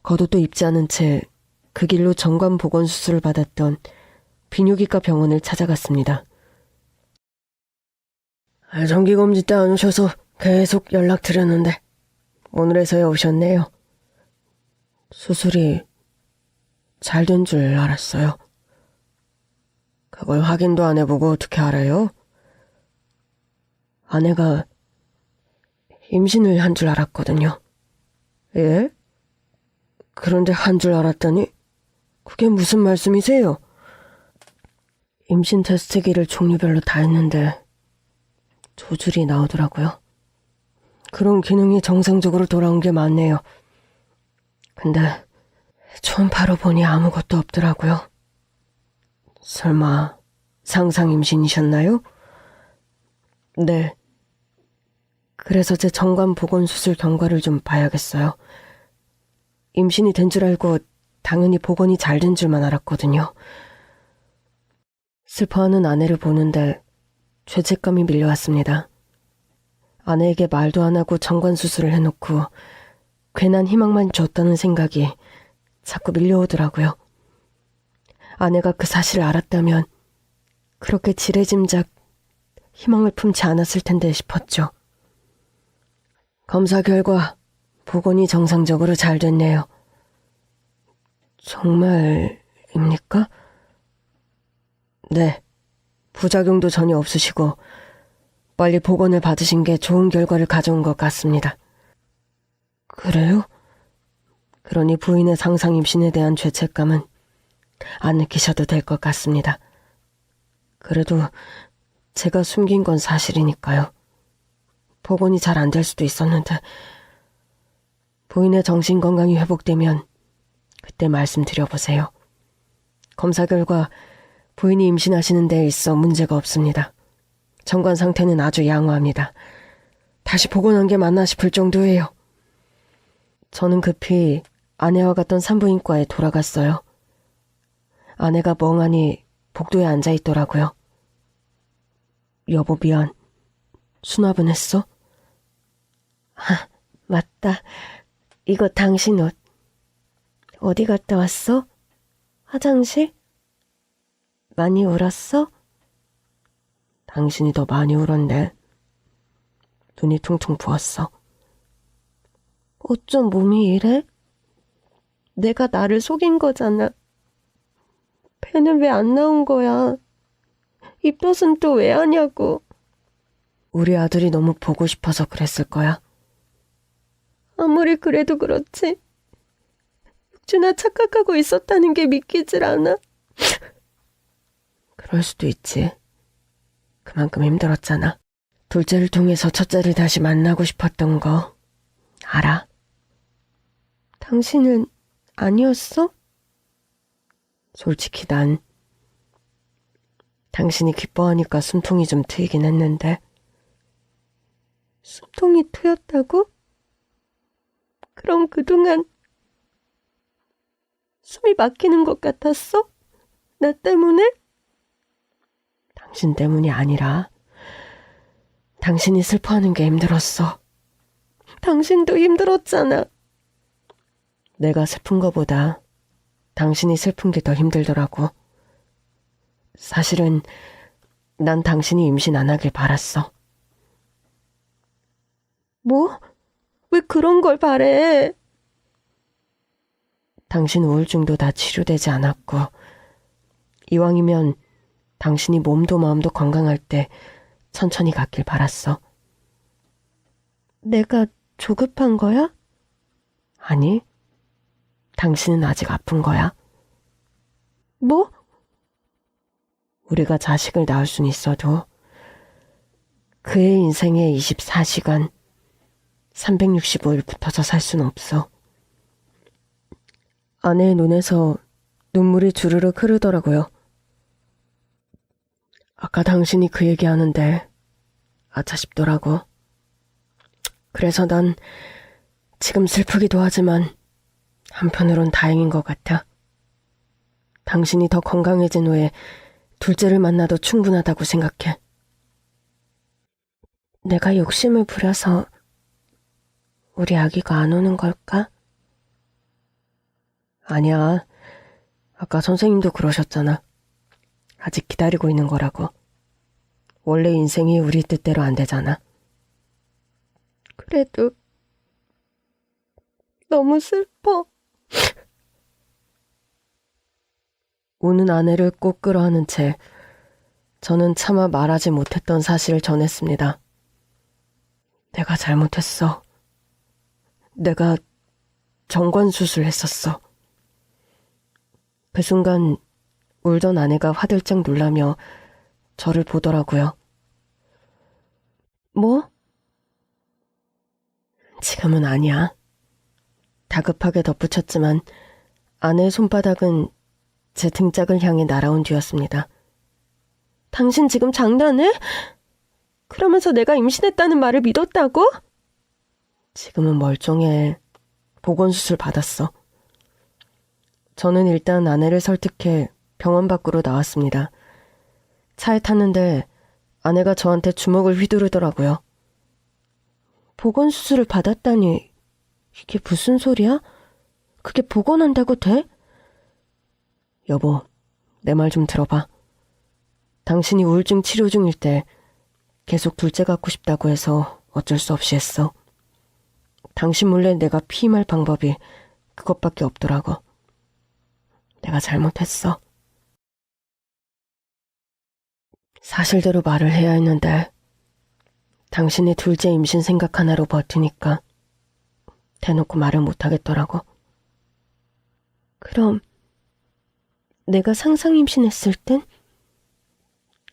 겉옷도 입지 않은 채 그 길로 정관보건수술을 받았던 비뇨기과 병원을 찾아갔습니다. 정기검진 때 안 오셔서 계속 연락드렸는데 오늘에서야 오셨네요. 수술이 잘 된 줄 알았어요. 그걸 확인도 안 해보고 어떻게 알아요? 아내가 임신을 한 줄 알았거든요. 예? 그런데 한 줄 알았더니 그게 무슨 말씀이세요? 임신 테스트기를 종류별로 다 했는데 조줄이 나오더라고요. 그런 기능이 정상적으로 돌아온 게 맞네요. 근데 초음파로 보니 아무것도 없더라고요. 설마 상상 임신이셨나요? 네. 그래서 제 정관보건수술 경과를 좀 봐야겠어요. 임신이 된 줄 알고 당연히 보건이 잘 된 줄만 알았거든요. 슬퍼하는 아내를 보는데 죄책감이 밀려왔습니다. 아내에게 말도 안 하고 정관수술을 해놓고 괜한 희망만 줬다는 생각이 자꾸 밀려오더라고요. 아내가 그 사실을 알았다면 그렇게 지레짐작 희망을 품지 않았을 텐데 싶었죠. 검사 결과 보건이 정상적으로 잘 됐네요. 정말입니까? 네. 부작용도 전혀 없으시고 빨리 보건을 받으신 게 좋은 결과를 가져온 것 같습니다. 그래요? 그러니 부인의 상상 임신에 대한 죄책감은 안 느끼셔도 될 것 같습니다. 그래도 제가 숨긴 건 사실이니까요. 보건이 잘 안 될 수도 있었는데 부인의 정신건강이 회복되면 그때 말씀드려보세요. 검사 결과 부인이 임신하시는 데 있어 문제가 없습니다. 정관 상태는 아주 양호합니다. 다시 보건한 게 맞나 싶을 정도예요. 저는 급히 아내와 갔던 산부인과에 돌아갔어요. 아내가 멍하니 복도에 앉아있더라고요. 여보 미안. 수납은 했어? 아, 맞다. 이거 당신 옷. 어디 갔다 왔어? 화장실? 많이 울었어? 당신이 더 많이 울었네. 눈이 퉁퉁 부었어. 어쩜 몸이 이래? 내가 나를 속인 거잖아. 배는 왜 안 나온 거야? 입덧은 또 왜 하냐고. 우리 아들이 너무 보고 싶어서 그랬을 거야. 아무리 그래도 그렇지. 육준아 착각하고 있었다는 게 믿기질 않아. 그럴 수도 있지. 그만큼 힘들었잖아. 둘째를 통해서 첫째를 다시 만나고 싶었던 거 알아? 당신은 아니었어? 솔직히 난 당신이 기뻐하니까 숨통이 좀 트이긴 했는데. 숨통이 트였다고? 그럼 그동안 숨이 막히는 것 같았어? 나 때문에? 당신 때문이 아니라 당신이 슬퍼하는 게 힘들었어. 당신도 힘들었잖아. 내가 슬픈 거보다 당신이 슬픈 게 더 힘들더라고. 사실은 난 당신이 임신 안 하길 바랐어. 뭐? 왜 그런 걸 바래? 당신 우울증도 다 치료되지 않았고 이왕이면 당신이 몸도 마음도 건강할 때 천천히 갔길 바랐어. 내가 조급한 거야? 아니, 당신은 아직 아픈 거야. 뭐? 우리가 자식을 낳을 순 있어도 그의 인생에 24시간 365일 붙어서 살 순 없어. 아내의 눈에서 눈물이 주르륵 흐르더라고요. 아까 당신이 그 얘기하는데 아차 싶더라고. 그래서 난 지금 슬프기도 하지만 한편으론 다행인 것 같아. 당신이 더 건강해진 후에 둘째를 만나도 충분하다고 생각해. 내가 욕심을 부려서 우리 아기가 안 오는 걸까? 아니야. 아까 선생님도 그러셨잖아. 아직 기다리고 있는 거라고. 원래 인생이 우리 뜻대로 안 되잖아. 그래도 너무 슬퍼. 우는 아내를 꼭 끌어안은 채 저는 차마 말하지 못했던 사실을 전했습니다. 내가 잘못했어. 내가 정관수술 했었어. 그 순간 울던 아내가 화들짝 놀라며 저를 보더라고요. 뭐? 지금은 아니야. 다급하게 덧붙였지만 아내의 손바닥은 제 등짝을 향해 날아온 뒤였습니다. 당신 지금 장난해? 그러면서 내가 임신했다는 말을 믿었다고? 지금은 멀쩡해. 보건수술 받았어. 저는 일단 아내를 설득해 병원 밖으로 나왔습니다. 차에 탔는데 아내가 저한테 주먹을 휘두르더라고요. 보건수술을 받았다니 이게 무슨 소리야? 그게 보건한다고 돼? 여보, 내 말 좀 들어봐. 당신이 우울증 치료 중일 때 계속 둘째 갖고 싶다고 해서 어쩔 수 없이 했어. 당신 몰래 내가 피임할 방법이 그것밖에 없더라고. 내가 잘못했어. 사실대로 말을 해야 했는데 당신이 둘째 임신 생각 하나로 버티니까 대놓고 말을 못하겠더라고. 그럼 내가 상상 임신했을 땐?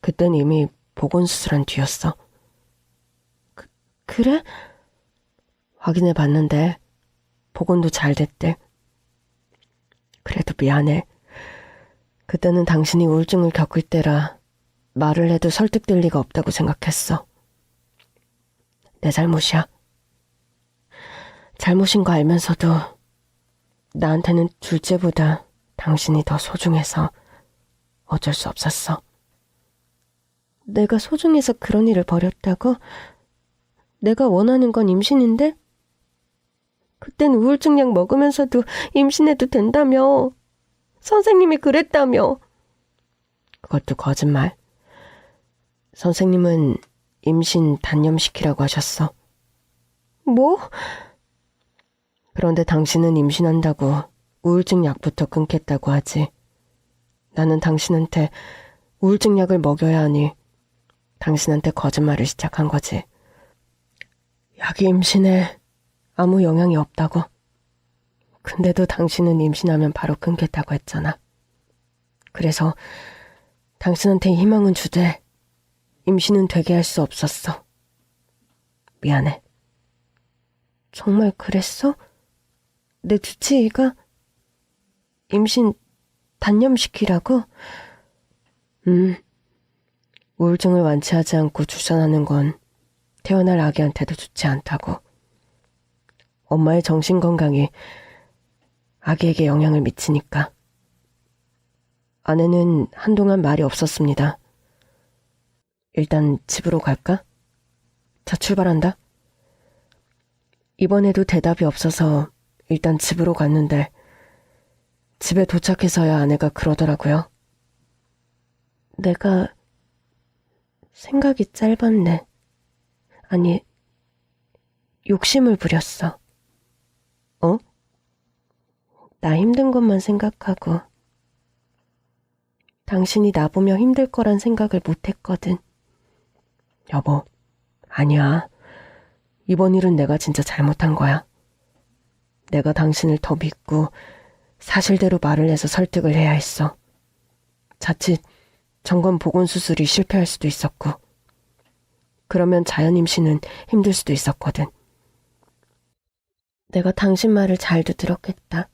그땐 이미 보건수술한 뒤였어. 그래? 확인해 봤는데 보건도 잘 됐대. 그래도 미안해. 그때는 당신이 우울증을 겪을 때라 말을 해도 설득될 리가 없다고 생각했어. 내 잘못이야. 잘못인 거 알면서도 나한테는 둘째보다 당신이 더 소중해서 어쩔 수 없었어. 내가 소중해서 그런 일을 벌였다고? 내가 원하는 건 임신인데? 그땐 우울증 약 먹으면서도 임신해도 된다며. 선생님이 그랬다며. 그것도 거짓말. 선생님은 임신 단념시키라고 하셨어. 뭐? 그런데 당신은 임신한다고 우울증 약부터 끊겠다고 하지. 나는 당신한테 우울증 약을 먹여야 하니 당신한테 거짓말을 시작한 거지. 약이 임신에 아무 영향이 없다고. 근데도 당신은 임신하면 바로 끊겠다고 했잖아. 그래서 당신한테 희망은 주되 임신은 되게 할 수 없었어. 미안해. 정말 그랬어? 내 주치의가 임신 단념시키라고? 우울증을 완치하지 않고 출산하는 건 태어날 아기한테도 좋지 않다고. 엄마의 정신건강이 아기에게 영향을 미치니까. 아내는 한동안 말이 없었습니다. 일단 집으로 갈까? 자, 출발한다. 이번에도 대답이 없어서 일단 집으로 갔는데 집에 도착해서야 아내가 그러더라고요. 내가 생각이 짧았네. 아니, 욕심을 부렸어. 어? 나 힘든 것만 생각하고 당신이 나보며 힘들 거란 생각을 못했거든. 여보, 아니야. 이번 일은 내가 진짜 잘못한 거야. 내가 당신을 더 믿고 사실대로 말을 해서 설득을 해야 했어. 자칫 정관 보건 수술이 실패할 수도 있었고, 그러면 자연 임신은 힘들 수도 있었거든. 내가 당신 말을 잘도 들었겠다.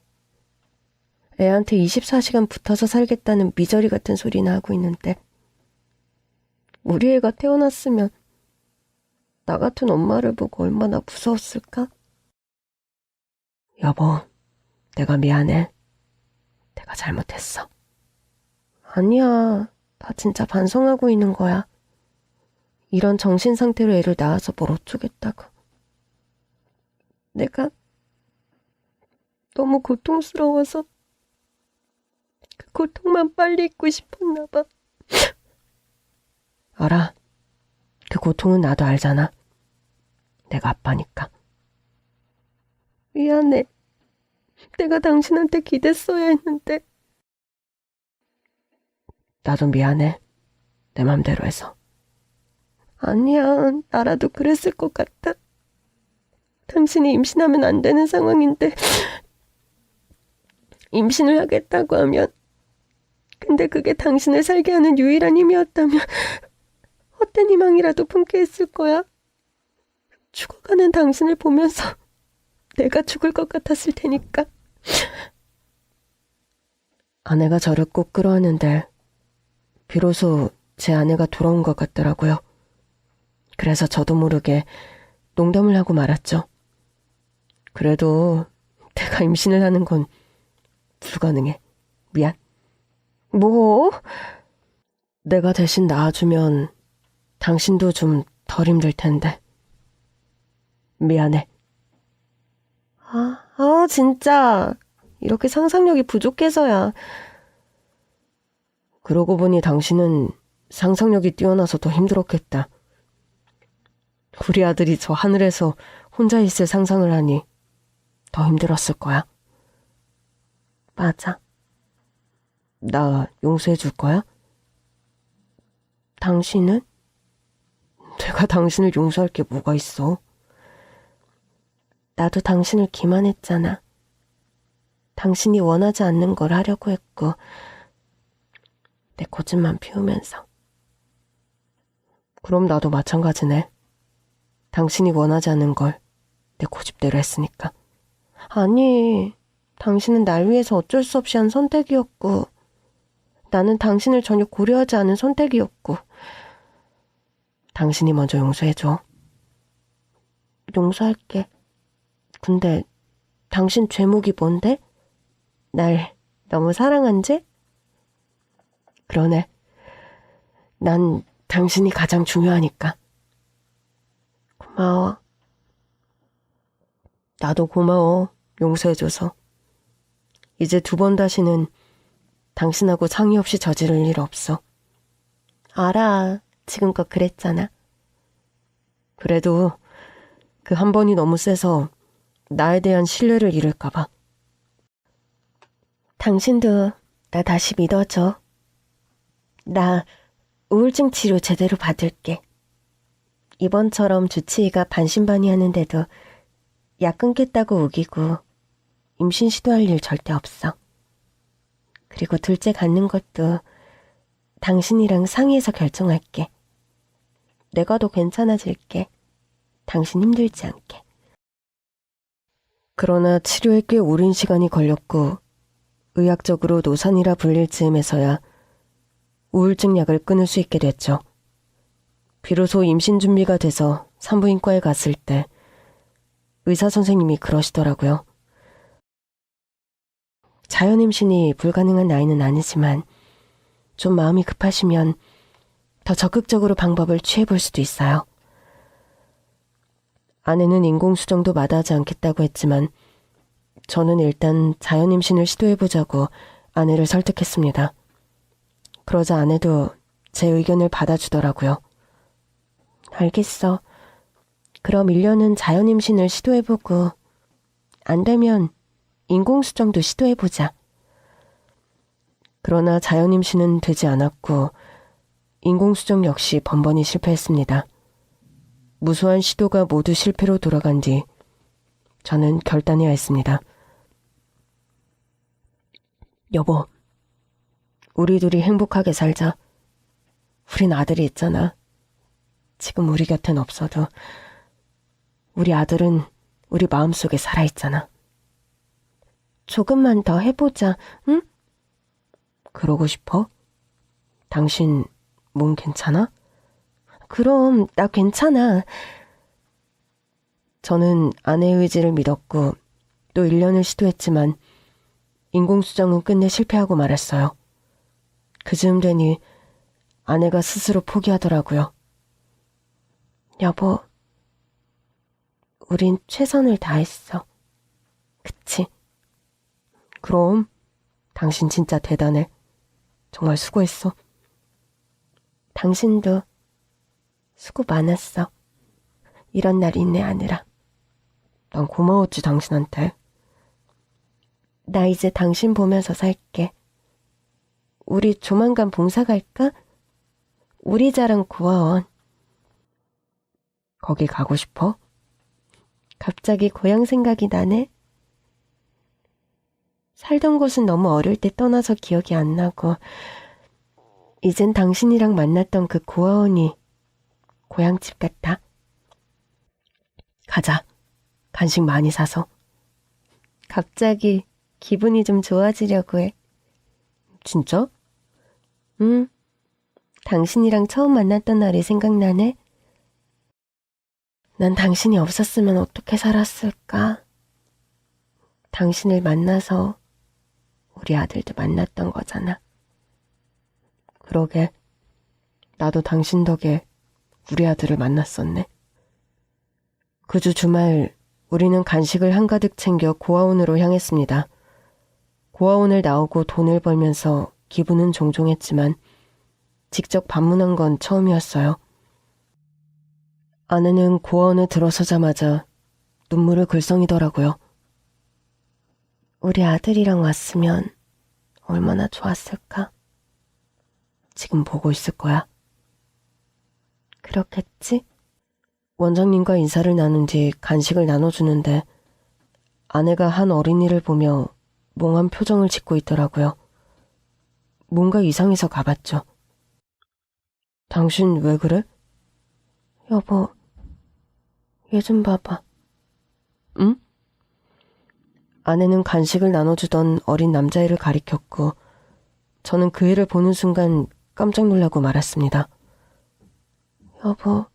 애한테 24시간 붙어서 살겠다는 미저리 같은 소리나 하고 있는데 우리 애가 태어났으면 나 같은 엄마를 보고 얼마나 무서웠을까? 여보, 내가 미안해. 내가 잘못했어. 아니야, 나 진짜 반성하고 있는 거야. 이런 정신 상태로 애를 낳아서 뭘 어쩌겠다고. 내가 너무 고통스러워서 그 고통만 빨리 잊고 싶었나 봐. 알아. 그 고통은 나도 알잖아. 내가 아빠니까. 미안해. 내가 당신한테 기댔어야 했는데. 나도 미안해. 내 맘대로 해서. 아니야, 나라도 그랬을 것 같아. 당신이 임신하면 안 되는 상황인데 임신을 하겠다고 하면, 근데 그게 당신을 살게 하는 유일한 힘이었다면 헛된 희망이라도 품게 했을 거야. 죽어가는 당신을 보면서 내가 죽을 것 같았을 테니까. 아내가 저를 꼭 끌어왔는데 비로소 제 아내가 돌아온 것 같더라고요. 그래서 저도 모르게 농담을 하고 말았죠. 그래도 내가 임신을 하는 건 불가능해. 미안. 뭐? 내가 대신 낳아주면 당신도 좀 덜 힘들 텐데. 미안해. 진짜. 이렇게 상상력이 부족해서야. 그러고 보니 당신은 상상력이 뛰어나서 더 힘들었겠다. 우리 아들이 저 하늘에서 혼자 있을 상상을 하니 더 힘들었을 거야. 맞아. 나 용서해 줄 거야? 당신은? 내가 당신을 용서할 게 뭐가 있어? 나도 당신을 기만했잖아. 당신이 원하지 않는 걸 하려고 했고 내 고집만 피우면서. 그럼 나도 마찬가지네. 당신이 원하지 않는 걸 내 고집대로 했으니까. 아니, 당신은 날 위해서 어쩔 수 없이 한 선택이었고 나는 당신을 전혀 고려하지 않은 선택이었고. 당신이 먼저 용서해줘. 용서할게. 근데 당신 죄목이 뭔데? 날 너무 사랑한 죄? 그러네. 난 당신이 가장 중요하니까. 고마워. 나도 고마워. 용서해줘서. 이제 2번 다시는 당신하고 상의 없이 저지를 일 없어. 알아. 지금껏 그랬잖아. 그래도 그 한 번이 너무 세서 나에 대한 신뢰를 잃을까봐. 당신도 나 다시 믿어줘. 나 우울증 치료 제대로 받을게. 이번처럼 주치의가 반신반의하는데도 약 끊겠다고 우기고 임신 시도할 일 절대 없어. 그리고 둘째 갖는 것도 당신이랑 상의해서 결정할게. 내가 더 괜찮아질게. 당신 힘들지 않게. 그러나 치료에 꽤 오랜 시간이 걸렸고 의학적으로 노산이라 불릴 즈음에서야 우울증 약을 끊을 수 있게 됐죠. 비로소 임신 준비가 돼서 산부인과에 갔을 때 의사 선생님이 그러시더라고요. 자연 임신이 불가능한 나이는 아니지만 좀 마음이 급하시면 더 적극적으로 방법을 취해볼 수도 있어요. 아내는 인공수정도 마다하지 않겠다고 했지만 저는 일단 자연 임신을 시도해보자고 아내를 설득했습니다. 그러자 아내도 제 의견을 받아주더라고요. 알겠어. 그럼 1년은 자연 임신을 시도해보고 안 되면 인공수정도 시도해보자. 그러나 자연 임신은 되지 않았고 인공수정 역시 번번이 실패했습니다. 무수한 시도가 모두 실패로 돌아간 뒤 저는 결단해야 했습니다. 여보, 우리 둘이 행복하게 살자. 우린 아들이 있잖아. 지금 우리 곁엔 없어도 우리 아들은 우리 마음속에 살아있잖아. 조금만 더 해보자, 응? 그러고 싶어? 당신 몸 괜찮아? 그럼 나 괜찮아. 저는 아내의 의지를 믿었고 또 1년을 시도했지만 인공수정은 끝내 실패하고 말았어요. 그즈음 되니 아내가 스스로 포기하더라고요. 여보, 우린 최선을 다했어. 그치? 그럼 당신 진짜 대단해. 정말 수고했어. 당신도 수고 많았어. 이런 날 인내하느라. 난 고마웠지, 당신한테. 나 이제 당신 보면서 살게. 우리 조만간 봉사 갈까? 우리 자랑 고아원. 거기 가고 싶어? 갑자기 고향 생각이 나네. 살던 곳은 너무 어릴 때 떠나서 기억이 안 나고 이젠 당신이랑 만났던 그 고아원이 고향집 같아. 가자. 간식 많이 사서. 갑자기 기분이 좀 좋아지려고 해. 진짜? 응. 당신이랑 처음 만났던 날이 생각나네. 난 당신이 없었으면 어떻게 살았을까? 당신을 만나서 우리 아들도 만났던 거잖아. 그러게. 나도 당신 덕에 우리 아들을 만났었네. 그 주 주말 우리는 간식을 한가득 챙겨 고아원으로 향했습니다. 고아원을 나오고 돈을 벌면서 기분은 종종했지만 직접 방문한 건 처음이었어요. 아내는 고아원에 들어서자마자 눈물을 글썽이더라고요. 우리 아들이랑 왔으면 얼마나 좋았을까? 지금 보고 있을 거야. 그렇겠지? 원장님과 인사를 나눈 뒤 간식을 나눠주는데 아내가 한 어린이를 보며 몽한 표정을 짓고 있더라고요. 뭔가 이상해서 가봤죠. 당신 왜 그래? 여보, 얘 좀 봐봐. 응? 아내는 간식을 나눠주던 어린 남자애를 가리켰고 저는 그 애를 보는 순간 깜짝 놀라고 말았습니다. 여보,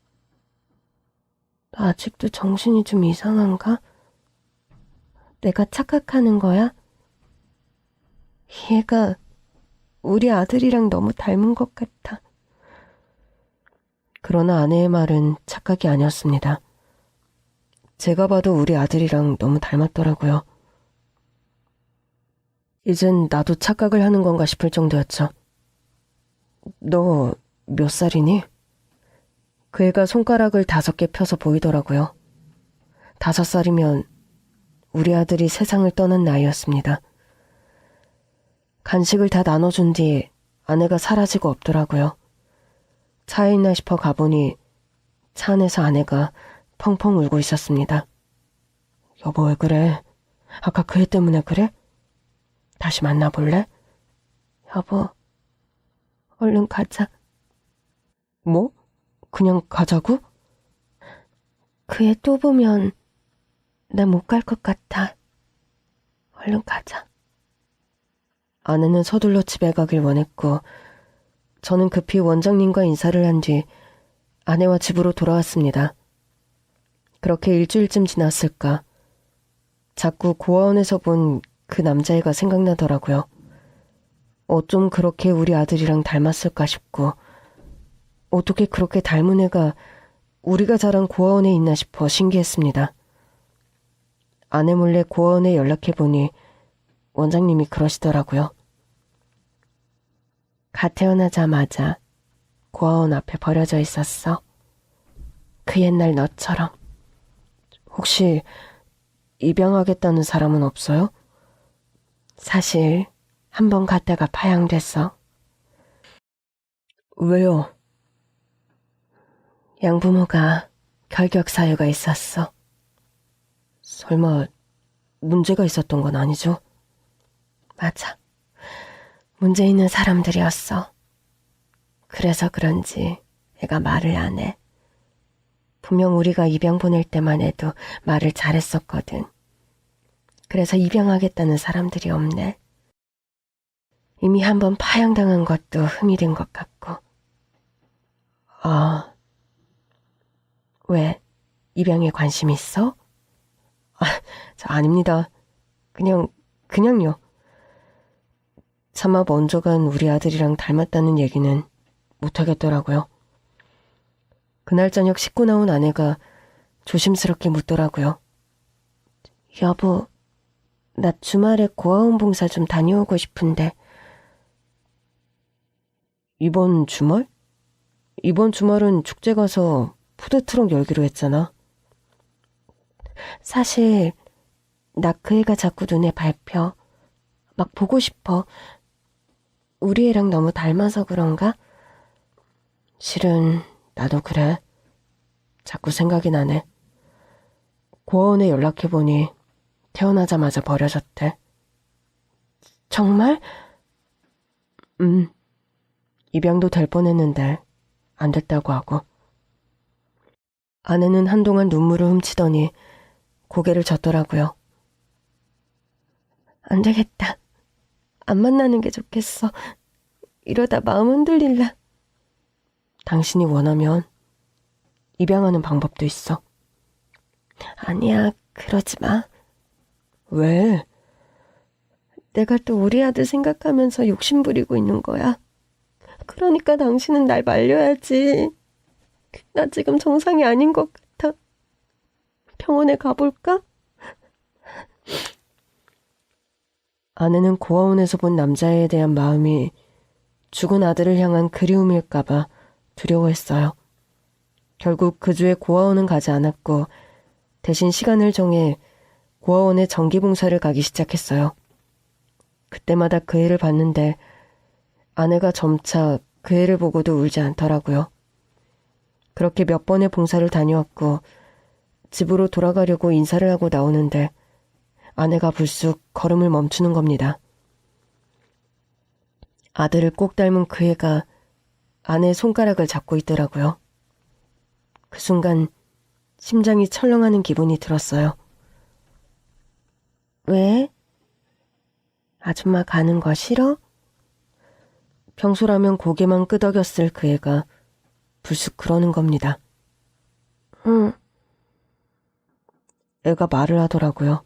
나 아직도 정신이 좀 이상한가? 내가 착각하는 거야? 얘가 우리 아들이랑 너무 닮은 것 같아. 그러나 아내의 말은 착각이 아니었습니다. 제가 봐도 우리 아들이랑 너무 닮았더라고요. 이젠 나도 착각을 하는 건가 싶을 정도였죠. 너 몇 살이니? 그 애가 손가락을 5개 펴서 보이더라고요. 5살이면 우리 아들이 세상을 떠난 나이였습니다. 간식을 다 나눠준 뒤 아내가 사라지고 없더라고요. 차에 있나 싶어 가보니 차 안에서 아내가 펑펑 울고 있었습니다. 여보 왜 그래? 아까 그 애 때문에 그래? 다시 만나볼래? 여보, 얼른 가자. 뭐? 그냥 가자고? 그 애 또 보면 나 못 갈 것 같아. 얼른 가자. 아내는 서둘러 집에 가길 원했고 저는 급히 원장님과 인사를 한 뒤 아내와 집으로 돌아왔습니다. 그렇게 일주일쯤 지났을까 자꾸 고아원에서 본 그 남자애가 생각나더라고요. 어쩜 그렇게 우리 아들이랑 닮았을까 싶고 어떻게 그렇게 닮은 애가 우리가 자란 고아원에 있나 싶어 신기했습니다. 아내 몰래 고아원에 연락해보니 원장님이 그러시더라고요. 갓 태어나자마자 고아원 앞에 버려져 있었어. 그 옛날 너처럼. 혹시 입양하겠다는 사람은 없어요? 사실 한 번 갔다가 파양됐어. 왜요? 양부모가 결격 사유가 있었어. 설마 문제가 있었던 건 아니죠? 맞아. 문제 있는 사람들이었어. 그래서 그런지 애가 말을 안 해. 분명 우리가 입양 보낼 때만 해도 말을 잘했었거든. 그래서 입양하겠다는 사람들이 없네. 이미 한번 파양당한 것도 흠이 된 것 같고. 아, 왜? 입양에 관심 있어? 저 아닙니다. 그냥요. 차마 먼저 간 우리 아들이랑 닮았다는 얘기는 못하겠더라고요. 그날 저녁 씻고 나온 아내가 조심스럽게 묻더라고요. 여보, 나 주말에 고아원 봉사 좀 다녀오고 싶은데. 이번 주말? 이번 주말은 축제 가서 푸드트럭 열기로 했잖아. 사실 나 그 애가 자꾸 눈에 밟혀. 막 보고 싶어. 우리 애랑 너무 닮아서 그런가? 실은 나도 그래. 자꾸 생각이 나네. 고아원에 연락해보니 태어나자마자 버려졌대. 정말? 입양도 될 뻔했는데 안 됐다고 하고. 아내는 한동안 눈물을 훔치더니 고개를 젓더라고요. 안 되겠다. 안 만나는 게 좋겠어. 이러다 마음 흔들릴라. 당신이 원하면 입양하는 방법도 있어. 아니야, 그러지 마. 왜? 내가 또 우리 아들 생각하면서 욕심 부리고 있는 거야. 그러니까 당신은 날 말려야지. 나 지금 정상이 아닌 것 같아. 병원에 가볼까? 아내는 고아원에서 본 남자애에 대한 마음이 죽은 아들을 향한 그리움일까봐 두려워했어요. 결국 그 주에 고아원은 가지 않았고 대신 시간을 정해 고아원에 정기봉사를 가기 시작했어요. 그때마다 그 애를 봤는데 아내가 점차 그 애를 보고도 울지 않더라고요. 그렇게 몇 번의 봉사를 다녀왔고 집으로 돌아가려고 인사를 하고 나오는데 아내가 불쑥 걸음을 멈추는 겁니다. 아들을 꼭 닮은 그 애가 아내의 손가락을 잡고 있더라고요. 그 순간 심장이 철렁하는 기분이 들었어요. 왜? 아줌마 가는 거 싫어? 평소라면 고개만 끄덕였을 그 애가 불쑥 그러는 겁니다. 응. 애가 말을 하더라고요.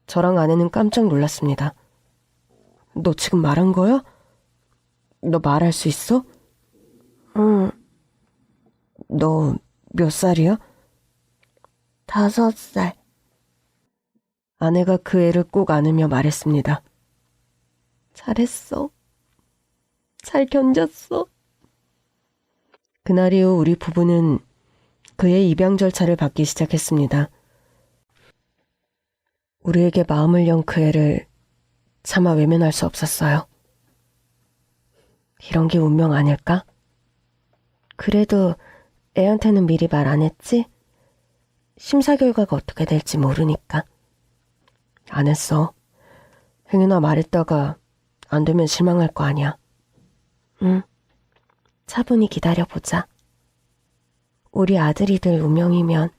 저랑 아내는 깜짝 놀랐습니다. 너 지금 말한 거야? 너 말할 수 있어? 응. 너 몇 살이야? 5살. 아내가 그 애를 꼭 안으며 말했습니다. 잘했어. 잘 견뎠어. 그날 이후 우리 부부는 그의 입양 절차를 받기 시작했습니다. 우리에게 마음을 연 그 애를 차마 외면할 수 없었어요. 이런 게 운명 아닐까? 그래도 애한테는 미리 말 안 했지? 심사 결과가 어떻게 될지 모르니까. 안 했어. 행여나 말했다가 안 되면 실망할 거 아니야. 응. 차분히 기다려보자. 우리 아들이 될 운명이면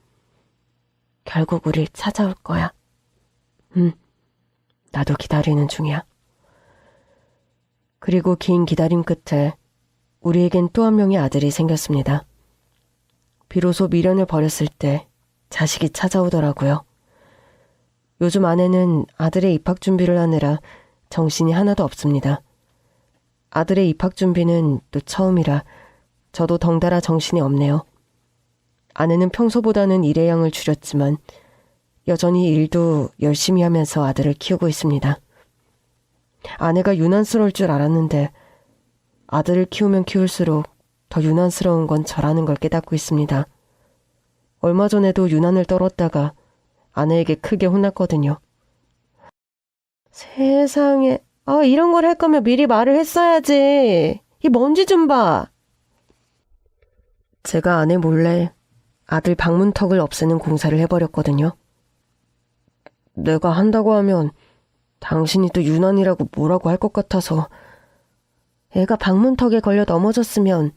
결국 우릴 찾아올 거야. 나도 기다리는 중이야. 그리고 긴 기다림 끝에 우리에겐 또 한 명의 아들이 생겼습니다. 비로소 미련을 버렸을 때 자식이 찾아오더라고요. 요즘 아내는 아들의 입학 준비를 하느라 정신이 하나도 없습니다. 아들의 입학 준비는 또 처음이라 저도 덩달아 정신이 없네요. 아내는 평소보다는 일의 양을 줄였지만 여전히 일도 열심히 하면서 아들을 키우고 있습니다. 아내가 유난스러울 줄 알았는데 아들을 키우면 키울수록 더 유난스러운 건 저라는 걸 깨닫고 있습니다. 얼마 전에도 유난을 떨었다가 아내에게 크게 혼났거든요. 세상에, 이런 걸 할 거면 미리 말을 했어야지. 이 먼지 좀 봐. 제가 아내 몰래 아들 방문턱을 없애는 공사를 해버렸거든요. 내가 한다고 하면 당신이 또 유난이라고 뭐라고 할 것 같아서. 애가 방문턱에 걸려 넘어졌으면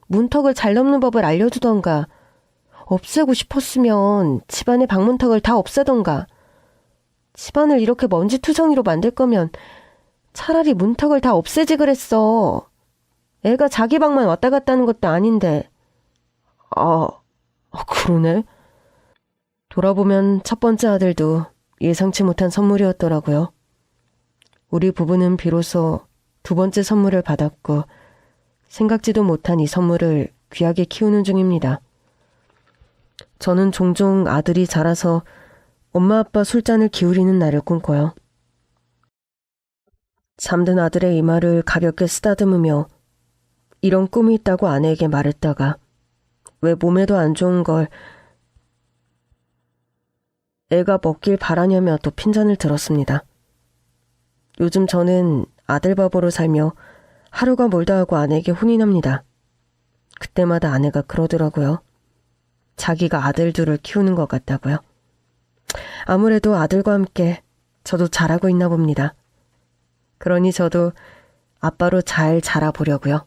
문턱을 잘 넘는 법을 알려주던가, 없애고 싶었으면 집안의 방문턱을 다 없애던가. 집안을 이렇게 먼지투성이로 만들 거면 차라리 문턱을 다 없애지 그랬어. 애가 자기 방만 왔다 갔다 하는 것도 아닌데. 그러네. 돌아보면 첫 번째 아들도 예상치 못한 선물이었더라고요. 우리 부부는 비로소 두 번째 선물을 받았고 생각지도 못한 이 선물을 귀하게 키우는 중입니다. 저는 종종 아들이 자라서 엄마 아빠 술잔을 기울이는 날을 꿈꿔요. 잠든 아들의 이마를 가볍게 쓰다듬으며 이런 꿈이 있다고 아내에게 말했다가 왜 몸에도 안 좋은 걸 애가 먹길 바라냐며 또 핀잔을 들었습니다. 요즘 저는 아들 바보로 살며 하루가 멀다 하고 아내에게 혼이 납니다. 그때마다 아내가 그러더라고요. 자기가 아들 둘을 키우는 것 같다고요. 아무래도 아들과 함께 저도 잘하고 있나 봅니다. 그러니 저도 아빠로 잘 자라보려고요.